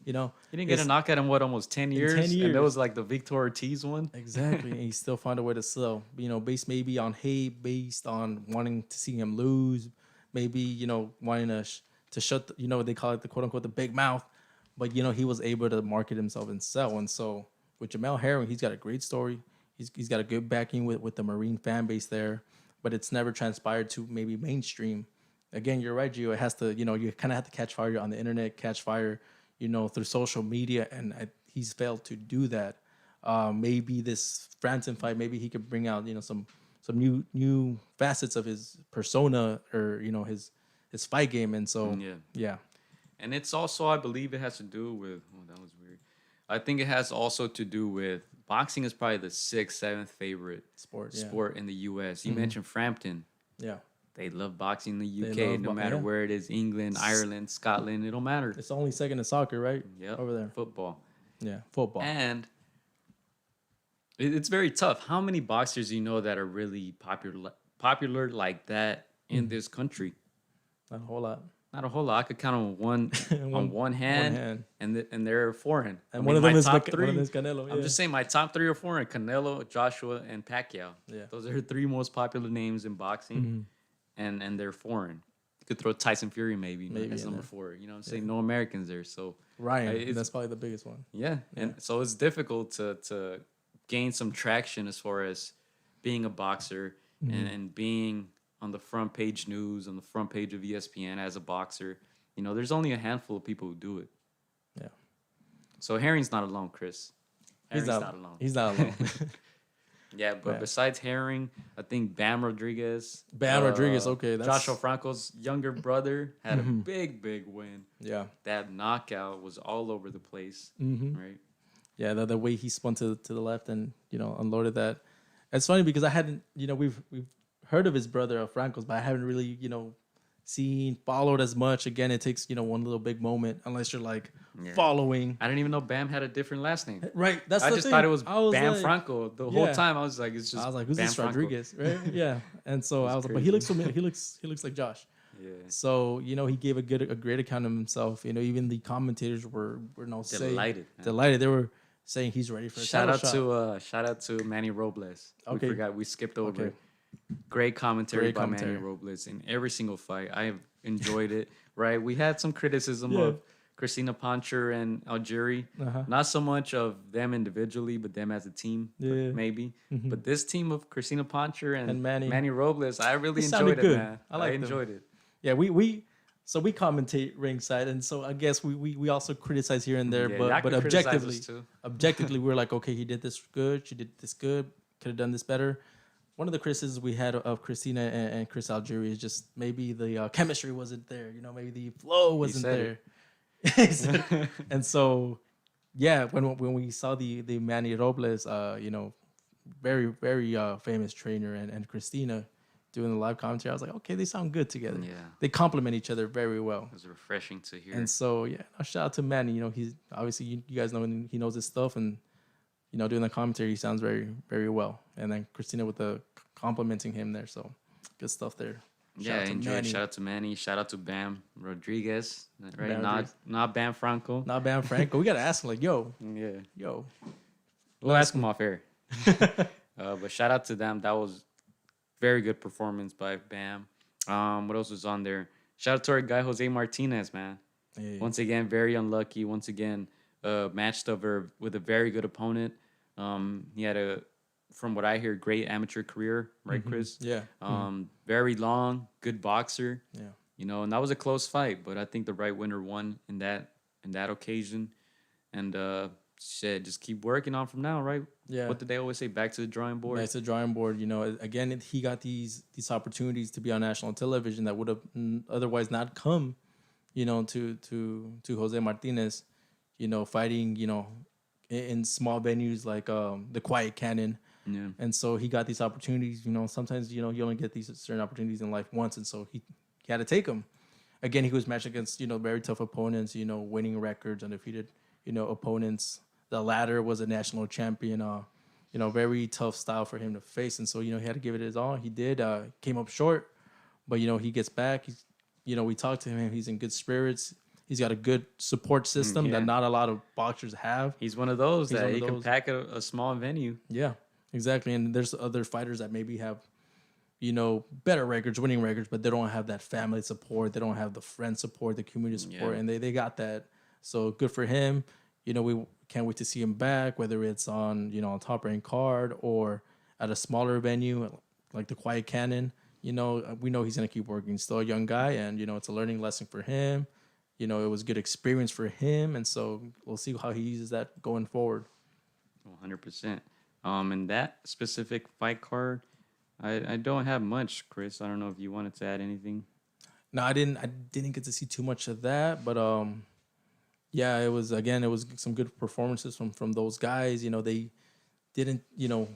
You know, he didn't get a knockout in almost 10 years? 10 years. And that was like the Victor Ortiz one. Exactly. And he still found a way to sell, you know, based maybe on hate, based on wanting to see him lose, maybe, you know, wanting to shut, you know, they call it the quote unquote the big mouth. But, you know, he was able to market himself and sell. And so with Jamel Herring, he's got a great story. He's got a good backing with the Marine fan base there, but it's never transpired to maybe mainstream. Again, you're right, Gio. It has to, you kind of have to catch fire on the internet, catch fire, through social media, and he's failed to do that. Maybe this Frampton fight, maybe he could bring out, some new facets of his persona or his fight game, and so yeah. And it's also, I believe, it has to do with. Oh, that was weird. I think it has also to do with boxing is probably the 6th, 7th favorite sport in the U.S. You mentioned Frampton. Yeah. They love boxing in the UK, no matter where it is, England, Ireland, Scotland, it don't matter. It's only second to soccer, right? Yeah, over there. Football. Yeah, football. And it's very tough. How many boxers do you know that are really popular like that in this country? Not a whole lot. Not a whole lot. I could count on one hand, and they're foreign. And one of them is Canelo. I'm just saying my top 3 are foreign: Canelo, Joshua, and Pacquiao. Yeah, those are the 3 most popular names in boxing, and they're foreign. You could throw Tyson Fury maybe as number 4. You know what I'm saying? No Americans there. So Ryan, that's probably the biggest one. Yeah, and so it's difficult to gain some traction as far as being a boxer and being on the front page news, on the front page of ESPN as a boxer. There's only a handful of people who do it. Yeah. So Herring's not alone, Chris. Herring's not alone. He's not alone. Yeah, but besides Herring, I think Bam Rodriguez. Okay. Joshua Franco's younger brother had a big win. Yeah. That knockout was all over the place, right? Yeah, the way he spun to the left and, unloaded that. It's funny because I hadn't, we've heard of his brother Franco's, but I haven't really, followed as much. Again, it takes, one little big moment unless you're like following. I didn't even know Bam had a different last name. Right. I just thought it was Bam Franco the whole time. I was like, it's just. I was like, who's Bam this Franco? Rodriguez, right? Yeah. And so I was like, but he looks familiar. He looks like Josh. Yeah. So he gave a great account of himself. Even the commentators were delighted. Delighted. They were saying he's ready for a shout out to Manny Robles. Okay. We skipped over. Okay. Great commentary by Manny Robles in every single fight. I have enjoyed it. Right, we had some criticism of Christina Pancher and Algieri. Not so much of them individually, but them as a team, maybe. But this team of Christina Pancher and Manny Robles, I really enjoyed it, man. I enjoyed it. Yeah, we commentate ringside, and so I guess we also criticize here and there, but objectively we're like, okay, he did this good, she did this good, could have done this better. One of the criticisms we had of Christina and Chris Algieri is just maybe the chemistry wasn't there. Maybe the flow wasn't there. And so, yeah, when we saw the Manny Robles, very, very famous trainer and Christina doing the live commentary, I was like, okay, they sound good together. Yeah. They complement each other very well. It was refreshing to hear. And so, yeah, shout out to Manny. He's obviously, you guys know he knows his stuff, and doing the commentary, he sounds very, very well. And then Christina with the complimenting him there. So good stuff there. Shout out to Manny. Shout out to Bam Rodriguez. Right? Not Bam Franco. Not Bam Franco. We got to ask him, like, yo. We'll ask him off air. But shout out to them. That was very good performance by Bam. What else was on there? Shout out to our guy, Jose Martinez, man. Yeah. Once again, very unlucky. Once again, matched over with a very good opponent. He had from what I hear, great amateur career, right, Chris? Yeah. Very long, good boxer. Yeah. And that was a close fight, but I think the right winner won in that occasion. And just keep working on from now, right? Yeah. What did they always say? Back to the drawing board. Back to the drawing board. Again, he got these opportunities to be on national television that would have otherwise not come, to Jose Martinez. Fighting, in small venues like the Quiet Cannon. Yeah. And so he got these opportunities. Sometimes, you only get these certain opportunities in life once. And so he had to take them. Again, he was matched against, very tough opponents, winning records, undefeated, opponents. The latter was a national champion, very tough style for him to face. And so, he had to give it his all. He did, came up short, but, he gets back. He's, we talked to him. He's in good spirits. He's got a good support system that not a lot of boxers have. He's one of those that he can pack a small venue. Yeah, exactly. And there's other fighters that maybe have, better records, winning records, but they don't have that family support. They don't have the friend support, the community support, and they got that. So good for him. We can't wait to see him back, whether it's on, on top rank card or at a smaller venue like the Quiet Cannon. We know he's going to keep working. He's still a young guy, and, it's a learning lesson for him. It was good experience for him, and so we'll see how he uses that going forward. 100%. And that specific fight card, I don't have much, Chris. I don't know if you wanted to add anything. No, I didn't get to see too much of that, but yeah, it was some good performances from those guys. They didn't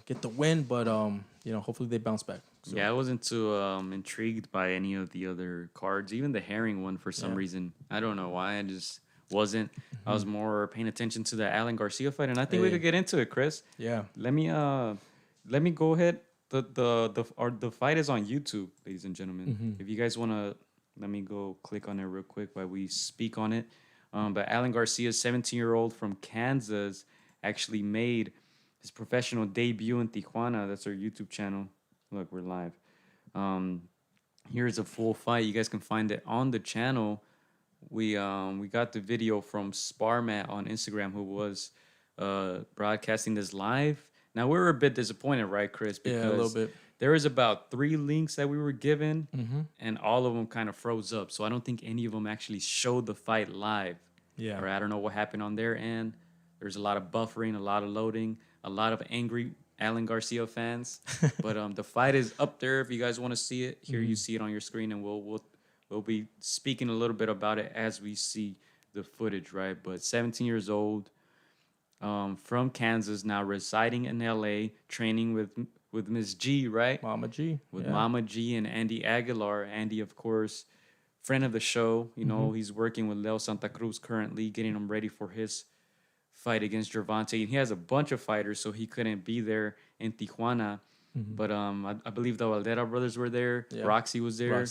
get the win, but hopefully they bounce back. So. Yeah, I wasn't too intrigued by any of the other cards, even the herring one for some reason. I don't know why. I just wasn't. Mm-hmm. I was more paying attention to the Alan Garcia fight, and I think we could get into it, Chris. Yeah. Let me go ahead. The fight is on YouTube, ladies and gentlemen. Mm-hmm. If you guys want to, let me go click on it real quick while we speak on it. But Alan Garcia, 17-year-old from Kansas, actually made his professional debut in Tijuana. That's our YouTube channel. Look, we're live. Here's a full fight. You guys can find it on the channel. We got the video from Sparmat on Instagram, who was broadcasting this live. Now, we were a bit disappointed, right, Chris? Because a little bit. There was about 3 links that we were given, and all of them kind of froze up. So I don't think any of them actually showed the fight live. Yeah. Or I don't know what happened on their end. There's a lot of buffering, a lot of loading, a lot of angry Alan Garcia fans. But the fight is up there if you guys want to see it. Here you see it on your screen, and we'll be speaking a little bit about it as we see the footage, right? But 17 years old, from Kansas, now residing in LA, training with Miss G, right? Mama G. With Mama G and Andy Aguilar. Andy, of course, friend of the show. He's working with Leo Santa Cruz currently, getting him ready for his fight against Gervonta. And he has a bunch of fighters, so he couldn't be there in Tijuana. But I believe the Valdera brothers were there. Yeah. Roxy was there.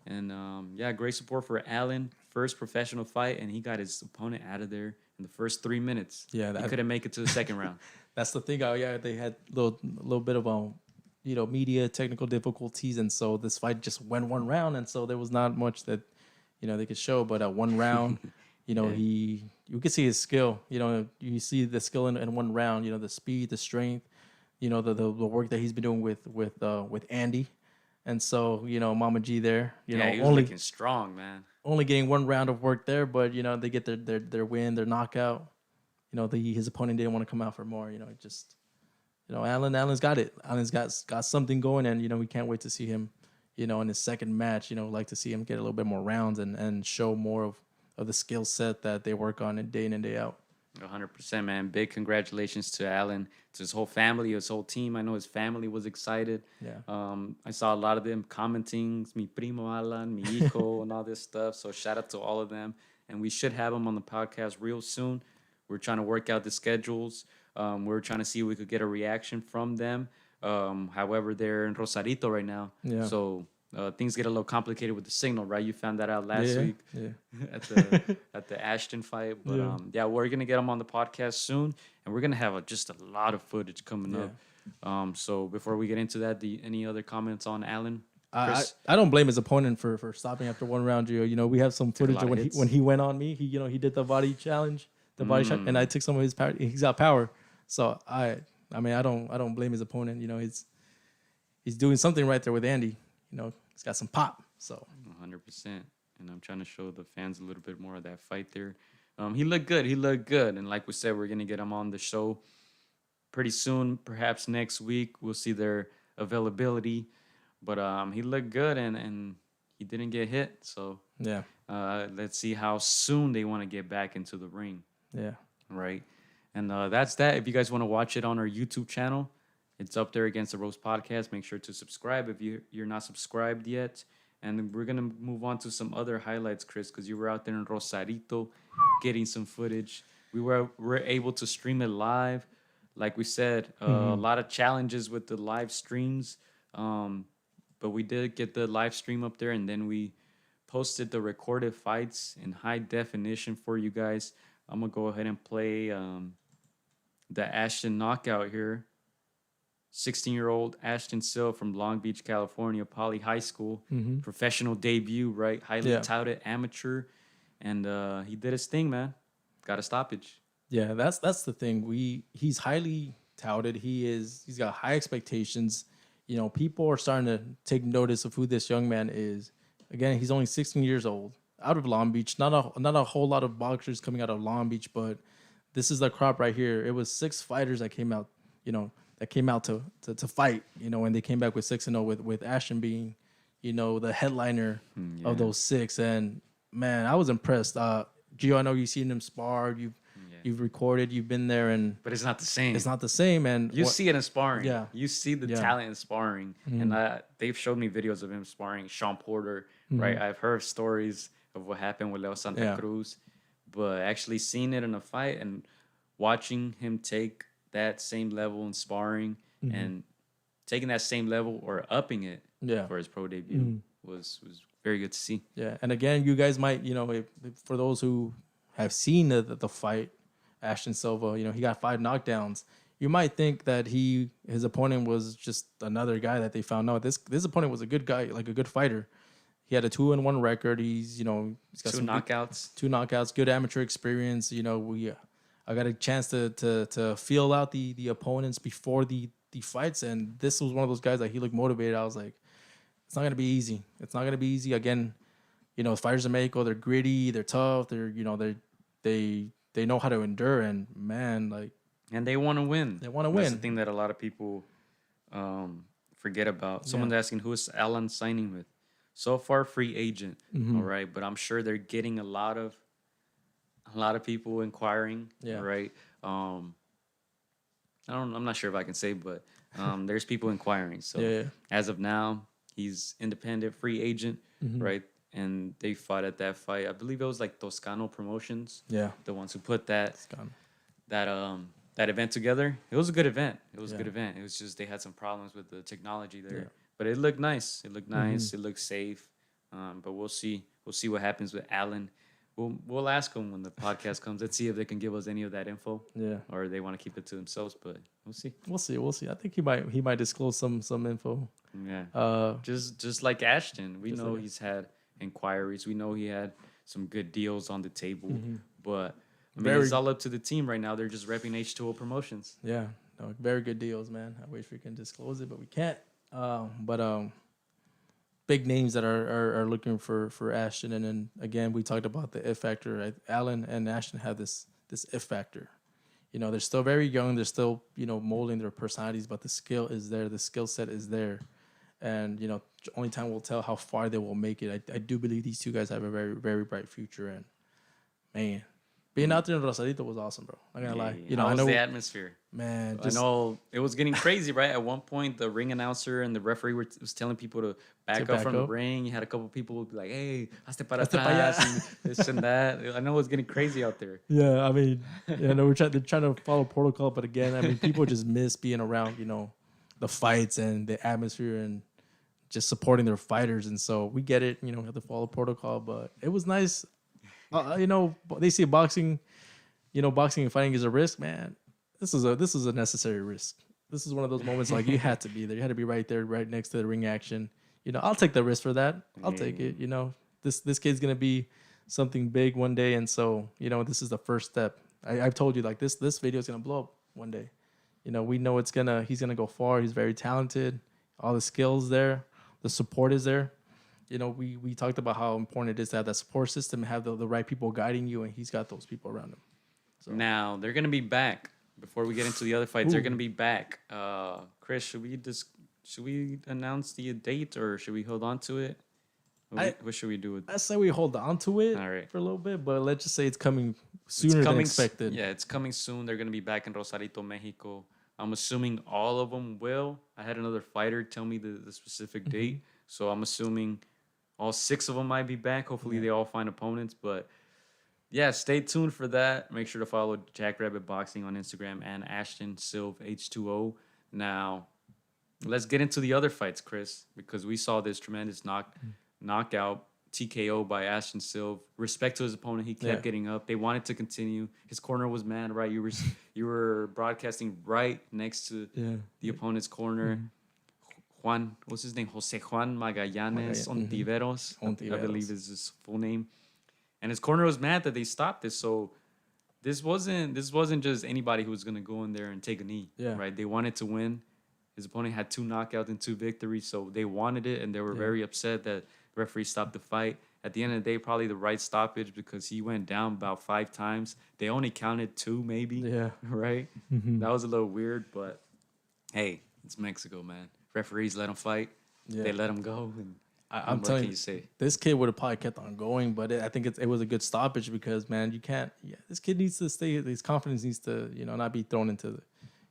And great support for Alan. First professional fight, and he got his opponent out of there in the first 3 minutes. Yeah, he couldn't make it to the second round. That's the thing. They had a little bit of media technical difficulties, and so this fight just went one round, and so there was not much that they could show. But at one round, you could see his skill. You see the skill in one round. The speed, the strength. The work that he's been doing with Andy, and so Mama G there. He was looking strong, man. Only getting one round of work there, but they get their win, their knockout. His opponent didn't want to come out for more. Alan's got it. Alan's got something going, and we can't wait to see him. In his second match, like to see him get a little bit more rounds and show more of the skill set that they work on day in and day out. 100%, man. Big congratulations to Alan, to his whole family, his whole team. I know his family was excited. Yeah. I saw a lot of them commenting, mi primo Alan, mi hijo, and all this stuff. So shout out to all of them. And we should have them on the podcast real soon. We're trying to work out the schedules. We're trying to see if we could get a reaction from them. However, they're in Rosarito right now. Yeah. So things get a little complicated with the signal, right? You found that out last week at the Ashton fight. But we're gonna get them on the podcast soon, and we're gonna have just a lot of footage coming up. So before we get into that, any other comments on Alan? I don't blame his opponent for stopping after one round. We have some footage of when he went on me. He did the body challenge, and I took some of his power. He's got power, so I don't blame his opponent. He's doing something right there with Andy. He's got some pop. So 100%. And I'm trying to show the fans a little bit more of that fight there. He looked good. And like we said, we're gonna get him on the show pretty soon. Perhaps next week we'll see their availability. But he looked good and he didn't get hit. So let's see how soon they want to get back into the ring. Yeah. Right. And that's that. If you guys want to watch it on our YouTube channel, it's up there, Against the Ropes Podcast. Make sure to subscribe if you're not subscribed yet. And we're going to move on to some other highlights, Chris, because you were out there in Rosarito getting some footage. We were able to stream it live. Like we said, a lot of challenges with the live streams. But we did get the live stream up there, and then we posted the recorded fights in high definition for you guys. I'm going to go ahead and play the Ashton knockout here. 16-year-old Ashton Sylve from Long Beach, California, Poly High School. Professional debut, right? Highly touted amateur. And he did his thing, man. Got a stoppage. Yeah, that's the thing. He's highly touted. He's got high expectations. You know, people are starting to take notice of who this young man is. Again, he's only 16 years old, out of Long Beach. Not a whole lot of boxers coming out of Long Beach, but this is the crop right here. It was 6 fighters that came out, to fight, and they came back with 6-0 with Ashton being, the headliner of those 6. And man, I was impressed. Gio, I know you've seen him spar. You've recorded. You've been there, but it's not the same. It's not the same. And you see it in sparring. Yeah, you see the talent in sparring, and they've showed me videos of him sparring Sean Porter. Right, I've heard stories of what happened with Leo Santa Cruz, but actually seeing it in a fight and watching him take that same level in sparring and taking that same level or upping it for his pro debut was very good to see. Yeah, and again, you guys might, if for those who have seen the fight, Ashton Sylve, he got 5 knockdowns. You might think that his opponent was just another guy that they found out. This opponent was a good guy, like a good fighter. He had a 2-1 record. He's got 2 knockouts. 2 knockouts, good amateur experience. I got a chance to feel out the opponents before the fights, and this was one of those guys that he looked motivated. I was like, it's not gonna be easy. It's not gonna be easy. Again, fighters in Mexico, they're gritty, they're tough, they know how to endure, and man, and they want to win. They want to win. That's the thing that a lot of people forget about. Someone's asking, who is Alan signing with? So far, free agent. All right, but I'm sure they're getting a lot of people inquiring. Yeah. Right. I'm not sure if I can say, but there's people inquiring. So as of now, he's independent free agent. Right. And they fought at that fight. I believe it was like Toscano Promotions. Yeah. The ones who put that event together. It was a good event. It was a good event. It was just they had some problems with the technology there. Yeah. But it looked nice. It looked nice. It looked safe. But we'll see. We'll see what happens with Alan. We'll ask them when the podcast comes. Let's see if they can give us any of that info. Yeah. Or they want to keep it to themselves. But we'll see. We'll see. I think he might disclose some info. Yeah. Just like Ashton, we know he's had inquiries. We know he had some good deals on the table. But it's all up to the team right now. They're just repping H2O Promotions. Yeah. No, very good deals, man. I wish we can disclose it, but we can't. Big names that are looking for Ashton, and then again we talked about the F factor. Alan and Ashton have this F factor. They're still very young. They're still molding their personalities, but the skill is there. The skill set is there, and only time will tell how far they will make it. I do believe these 2 guys have a very, very bright future, and man, being out there in Rosarito was awesome, bro. I'm not gonna lie. I know the atmosphere. Man, I know it was getting crazy, right? At one point, the ring announcer and the referee was telling people to back up from the ring. You had a couple people who would be like, "Hey, hazte para atrás," and this and that. I know it was getting crazy out there. Yeah, I mean, they're trying to follow protocol, but again, I mean, people just miss being around, the fights and the atmosphere and just supporting their fighters. And so we get it, have to follow protocol, but it was nice. They say boxing, boxing and fighting is a risk, man. This is a necessary risk. This is one of those moments like you had to be there. You had to be right there, right next to the ring action. I'll take the risk for that. I'll take it. This kid's gonna be something big one day, and so this is the first step. I've told you this video is gonna blow up one day. We know he's gonna go far. He's very talented. All the skills there, the support is there. We talked about how important it is to have that support system, have the right people guiding you, and he's got those people around him. So. Now they're gonna be back. Before we get into the other fights, they're gonna be back. Chris, should we announce the date or should we hold on to it? What should we do with? I say we hold on to it for a little bit, but let's just say it's coming sooner than expected. Yeah, it's coming soon. They're gonna be back in Rosarito, Mexico. I'm assuming all of them will. I had another fighter tell me the specific date, so I'm assuming all 6 of them might be back. Hopefully, they all find opponents, but. Yeah, stay tuned for that. Make sure to follow Jackrabbit Boxing on Instagram and Ashton Sylve H2O. Now, let's get into the other fights, Chris, because we saw this tremendous knockout, TKO by Ashton Sylve. Respect to his opponent, he kept getting up. They wanted to continue. His corner was mad, right? You were broadcasting right next to the opponent's corner. Juan, what's his name? Jose Juan Magallanes Ontiveros. I believe is his full name. And his corner was mad that they stopped this. So this wasn't just anybody who was gonna go in there and take a knee. Yeah. Right. They wanted to win. His opponent had 2 knockouts and 2 victories, so they wanted it, and they were very upset that the referee stopped the fight. At the end of the day, probably the right stoppage because he went down about 5 times. They only counted 2, maybe. Yeah. Right. That was a little weird, but hey, it's Mexico, man. Referees let them fight. Yeah. They let them go. And I'm what telling can you, say? this kid would have probably kept on going, but I think it was a good stoppage because, man, you can't. Yeah, this kid needs to stay. His confidence needs to, not be thrown into the,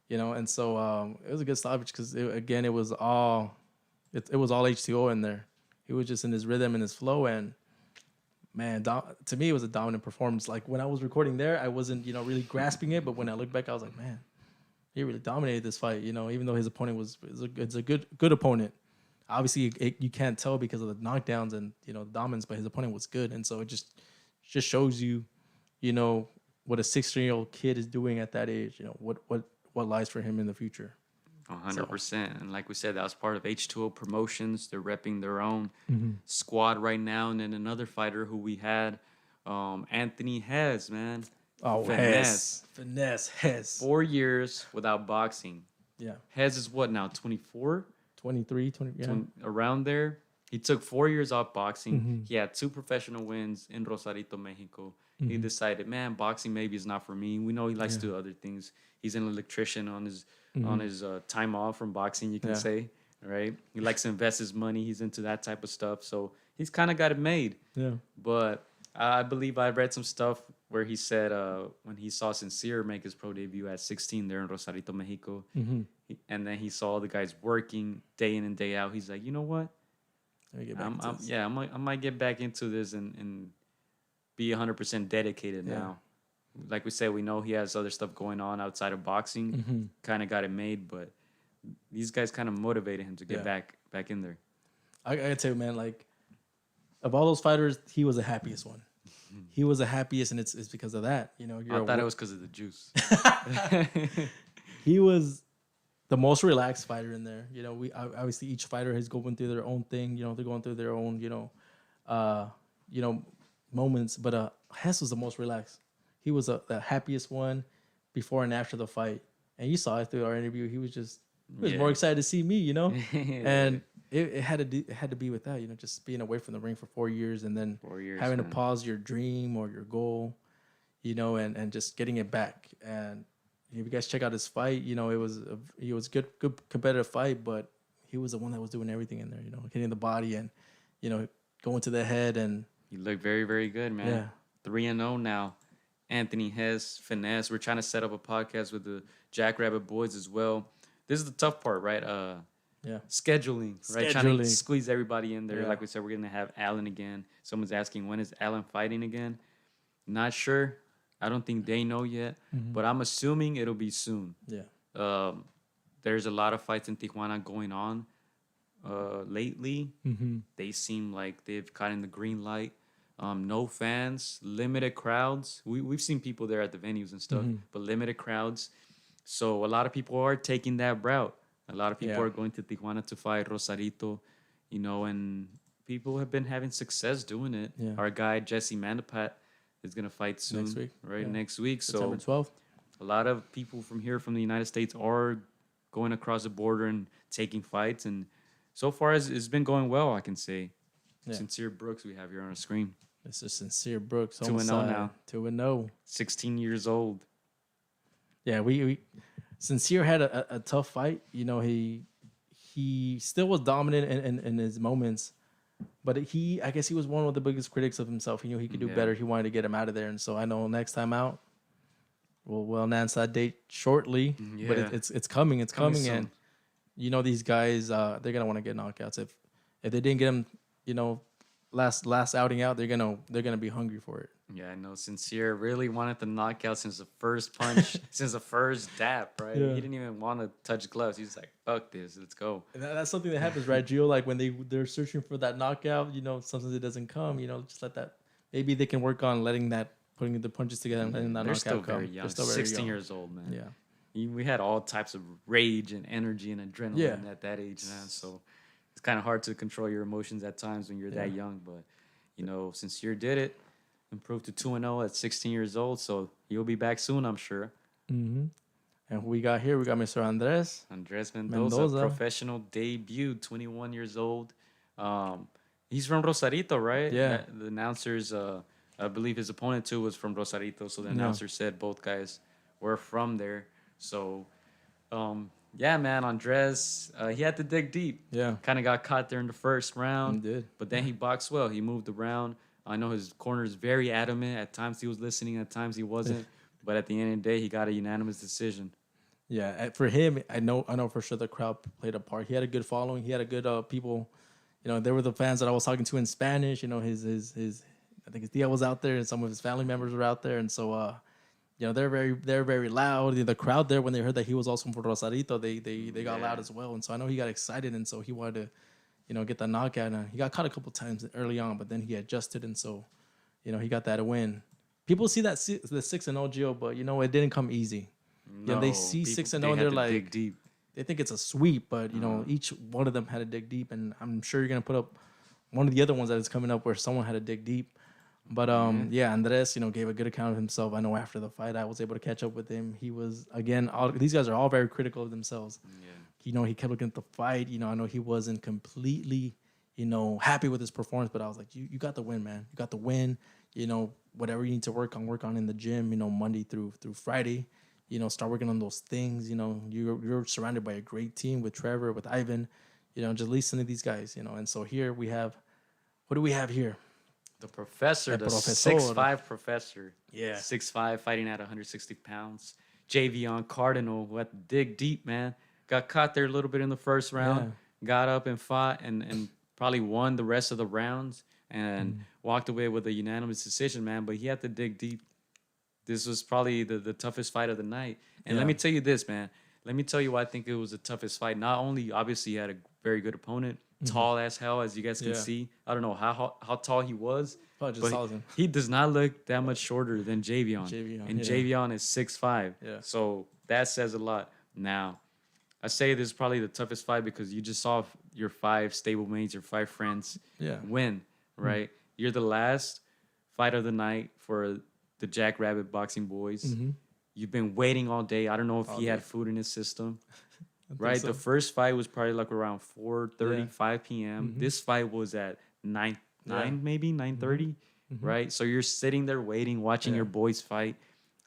And so it was a good stoppage because it was all, it was all H2O in there. He was just in his rhythm and his flow, and man, to me it was a dominant performance. Like when I was recording there, I wasn't really grasping it, but when I look back, I was like, man, he really dominated this fight. Even though his opponent it's a good opponent. Obviously, you can't tell because of the knockdowns and the dominance, but his opponent was good, and so it just shows you, what a 16-year-old kid is doing at that age. What lies for him in the future. 100%. And like we said, that was part of H2O Promotions. They're repping their own squad right now. And then another fighter who we had, Anthony Hez, man. Oh, Finesse. 4 years without boxing. Yeah. Hez is what now, 24? 23, 20, yeah. Around there. He took 4 years off boxing. He had 2 professional wins in Rosarito, Mexico. He decided, man, boxing maybe is not for me. We know he likes to do other things. He's an electrician on his time off from boxing, you can say, right? He likes to invest his money. He's into that type of stuff. So he's kind of got it made. Yeah. But I believe I read some stuff where he said when he saw Sincere make his pro debut at 16 there in Rosarito, Mexico, and then he saw the guys working day in and day out, he's like, you know what? I might get back into this and be 100% dedicated now. Like we said, we know he has other stuff going on outside of boxing. Kind of got it made, but these guys kind of motivated him to get back in there. I gotta tell you, man, like of all those fighters, he was the happiest one. He was the happiest, and it's because of that. I thought it was because of the juice. He was the most relaxed fighter in there. We obviously each fighter is going through their own thing. They're going through their own moments, but Hess was the most relaxed. He was the happiest one before and after the fight, and you saw it through our interview. He was more excited to see me, and it had to be with that, just being away from the ring for 4 years and then having to pause your dream or your goal, and just getting it back. And if you guys check out his fight, it was good competitive fight, but he was the one that was doing everything in there, hitting the body and going to the head, and he looked very, very good, man. Yeah. 3-0 now. Anthony Hez, Finesse. We're trying to set up a podcast with the Jackrabbit boys as well. This is the tough part, right? Scheduling, right? Trying to squeeze everybody in there. Like we said, we're going to have Alan again. Someone's asking, when is Alan fighting again? Not sure. I don't think they know yet, but I'm assuming it'll be soon. Yeah. There's a lot of fights in Tijuana going on lately. They seem like they've gotten the green light. No fans, limited crowds. We've seen people there at the venues and stuff, but limited crowds. So a lot of people are taking that route. A lot of people are going to Tijuana to fight Rosarito, and people have been having success doing it. Yeah. Our guy, Jesse Mandapat, is going to fight soon. Next week. Right, next week. September 12th. A lot of people from here, from the United States, are going across the border and taking fights. And so far, it's been going well, I can say. Yeah. Sincere Brooks, we have here on our screen. This is Sincere Brooks. 2-0 now. 2-0. 16 years old. Yeah, we Sincere had a tough fight. He still was dominant in his moments, but I guess he was one of the biggest critics of himself. He knew he could do better. He wanted to get him out of there, and so I know next time out, we'll announce that date shortly. Yeah. But it's coming. It's coming, and these guys they're gonna want to get knockouts. If they didn't get him, last outing out, they're gonna be hungry for it. Yeah, I know. Sincere really wanted the knockout since the first punch, since the first dap, right? Yeah. He didn't even want to touch gloves. He's like, "Fuck this, let's go." And that's something that happens, right, Gio? Like when they're searching for that knockout, sometimes it doesn't come. Just let that. Maybe they can work on putting the punches together and letting that knockout come. They're still very young. 16 years old, man. Yeah. We had all types of rage and energy and adrenaline at that age, man. So it's kind of hard to control your emotions at times when you're that young. But Sincere did it. improved to 2-0 at 16 years old. So he'll be back soon, I'm sure. Mm-hmm. And who we got here? We got Mr. Andres Mendoza, professional debut, 21 years old. He's from Rosarito, right? Yeah. The announcers, I believe his opponent too was from Rosarito. So the announcer said both guys were from there. So, yeah, man, Andres, he had to dig deep. Yeah. Kind of got caught there in the first round. He did. But then he boxed well. He moved around. I know his corner is very adamant. At times he was listening, at times he wasn't. But at the end of the day, he got a unanimous decision. Yeah, for him, I know for sure the crowd played a part. He had a good following. He had a good people. You know, there were the fans that I was talking to in Spanish. You know, his I think his tia was out there, and some of his family members were out there, and so you know, they're very loud. The crowd there, when they heard that he was also from Rosarito, they got loud as well, and so I know he got excited, and so he wanted to, you know, get the knockout. And he got caught a couple times early on, but then he adjusted, and so, you know, he got that win. People see that the 6-0 Gio, but you know, it didn't come easy. No, yeah, they see 6-0, and they're like, dig deep. They think it's a sweep, but you know, each one of them had to dig deep, and I'm sure you're gonna put up one of the other ones that is coming up where someone had to dig deep. But yeah, Andres, you know, gave a good account of himself. I know after the fight, I was able to catch up with him. He was these guys are all very critical of themselves. Yeah. You know, he kept looking at the fight. You know, I know he wasn't completely, you know, happy with his performance, but I was like, you got the win, man. You got the win. You know, whatever you need to work on in the gym. You know, Monday through Friday. You know, start working on those things. You know, you're surrounded by a great team with Trevor, with Ivan. You know, just listen to these guys. You know, and so here we have, what do we have here? The professor, the profesor. 6'5" professor. Yeah. 6'5", fighting at 160 pounds. Javier Cardinal, who had to dig deep, man. Got caught there a little bit in the first round. Yeah. Got up and fought and probably won the rest of the rounds and walked away with a unanimous decision, man. But he had to dig deep. This was probably the toughest fight of the night. And let me tell you this, man. Let me tell you why I think it was the toughest fight. Not only, obviously, he had a very good opponent, tall as hell, as you guys can see. I don't know how tall he was, but he does not look that much shorter than Javier. Javier is 6'5". Yeah. So that says a lot. Now, I say this is probably the toughest fight because you just saw your 5 stablemates, your 5 friends win, right? You're the last fight of the night for the Jackrabbit Boxing Boys. You've been waiting all day. I don't know if he had food in his system. Right? So. The first fight was probably like around 4:30, 5 p.m. This fight was at 9 maybe, 9:30, right? So you're sitting there waiting, watching your boys fight.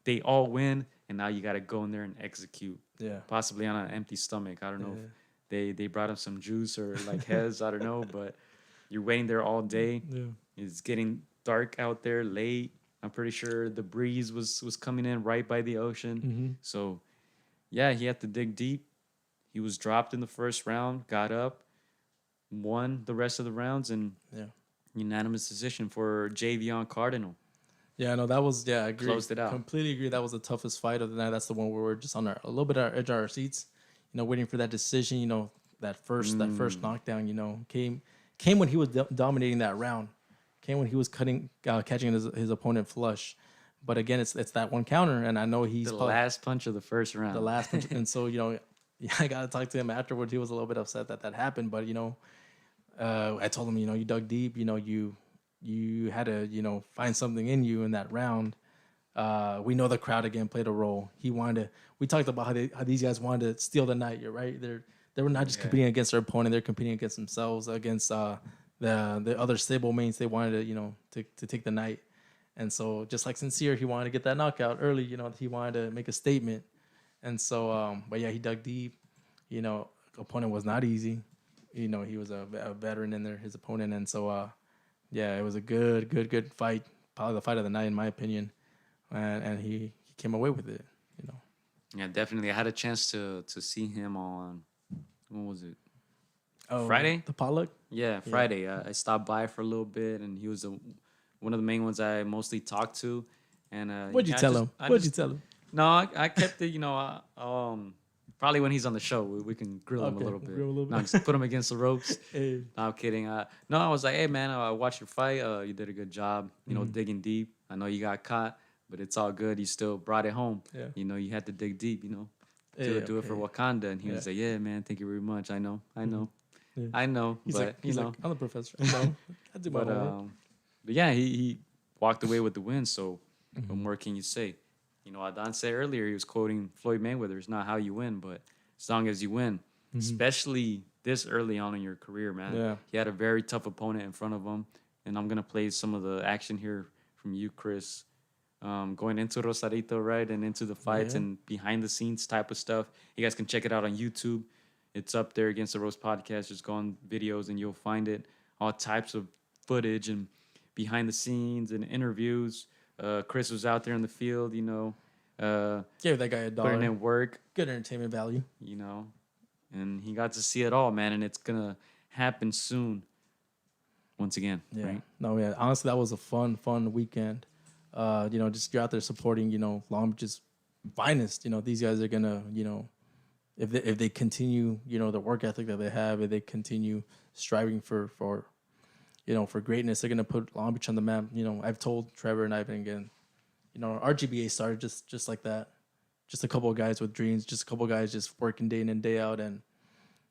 They all win, and now you got to go in there and execute. Yeah. Possibly on an empty stomach. I don't know if they brought him some juice or like Hez, I don't know, but you're waiting there all day. Yeah. It's getting dark out there, late. I'm pretty sure the breeze was coming in right by the ocean. So, yeah, he had to dig deep. He was dropped in the first round, got up, won the rest of the rounds, and unanimous decision for Javier Cardinal. Yeah, no, that was, I agree. Closed it out. Completely agree. That was the toughest fight of the night. That's the one where we're just on a little bit of edge of our seats, you know, waiting for that decision. You know, that first knockdown, you know, came when he was dominating that round. Came when he was catching his opponent flush. But again, it's that one counter, and I know he's the last punch of the first round. The last punch, and so, you know, I got to talk to him afterwards. He was a little bit upset that happened, but, you know, I told him, you know, you dug deep, you know, you had to, you know, find something in you in that round. We know the crowd again played a role. We talked about how these guys wanted to steal the night. You're right. They were not just competing against their opponent; they're competing against themselves, against the other stablemates. They wanted to, you know, to take the night. And so, just like Sincere, he wanted to get that knockout early. You know, he wanted to make a statement. And so, but yeah, he dug deep. You know, opponent was not easy. You know, he was a veteran in there, his opponent. And so, yeah, it was a good fight. Probably the fight of the night, in my opinion. And he came away with it, you know. Yeah, definitely. I had a chance to see him on, when was it? Oh, Friday? The Pollock? Yeah, Friday. I stopped by for a little bit, and he was one of the main ones I mostly talked to. And What'd you tell him? What'd you tell him? No, I kept it, you know, probably when he's on the show, we can grill him a little bit. No, just put him against the ropes. Hey. No, I'm kidding. No, I was like, hey, man, I watched your fight. You did a good job, you know, digging deep. I know you got caught, but it's all good. You still brought it home. Yeah. You know, you had to dig deep, you know, do it for Wakanda. And he was like, yeah, man, thank you very much. I know. I know. He's but, like, I'm the professor. I know. I do my homework. But yeah, he walked away with the win. So what more can you say? You know, Adan said earlier, he was quoting Floyd Mayweather, it's not how you win, but as long as you win, especially this early on in your career, man. Yeah. He had a very tough opponent in front of him. And I'm going to play some of the action here from you, Chris. Going into Rosarito, right, and into the fights and behind-the-scenes type of stuff. You guys can check it out on YouTube. It's up there Against the Ropes podcast. Just go on videos, and you'll find it. All types of footage and behind-the-scenes and interviews. Chris was out there in the field, you know. Gave that guy $1. Putting in work. Good entertainment value. You know. And he got to see it all, man, and it's going to happen soon. Once again, right? No, yeah. Honestly, that was a fun weekend. You know, just you're out there supporting, you know, Long Beach's finest. You know, these guys are gonna, you know, if they continue, you know, the work ethic that they have, if they continue striving for you know, for greatness, they're gonna put Long Beach on the map. You know, I've told Trevor and Ivan again, you know, our GBA started just like that. Just a couple of guys with dreams, just a couple of guys just working day in and day out, and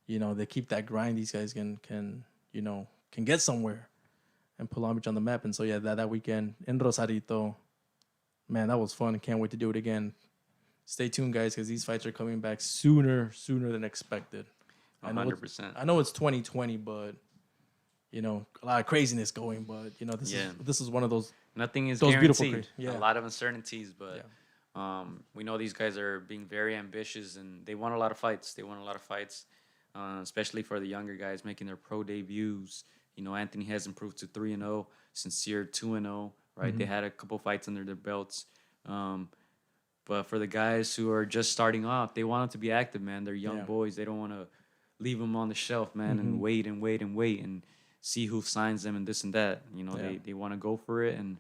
you know, they keep that grind. These guys can you know, can get somewhere and put Long Beach on the map. And so, yeah, that weekend in Rosarito, man, that was fun. I can't wait to do it again. Stay tuned, guys, because these fights are coming back sooner than expected. 100%. I know it's 2020, but, you know, a lot of craziness going. But, you know, this is one of those. Nothing is those guaranteed. Yeah. A lot of uncertainties, but we know these guys are being very ambitious, and they want a lot of fights. Especially for the younger guys making their pro debuts. You know, Anthony has improved to 3-0, Sincere 2-0, right? They had a couple fights under their belts. But for the guys who are just starting off, they want them to be active, man. They're young boys. They don't want to leave them on the shelf, man, and wait and see who signs them and this and that. You know, they want to go for it, and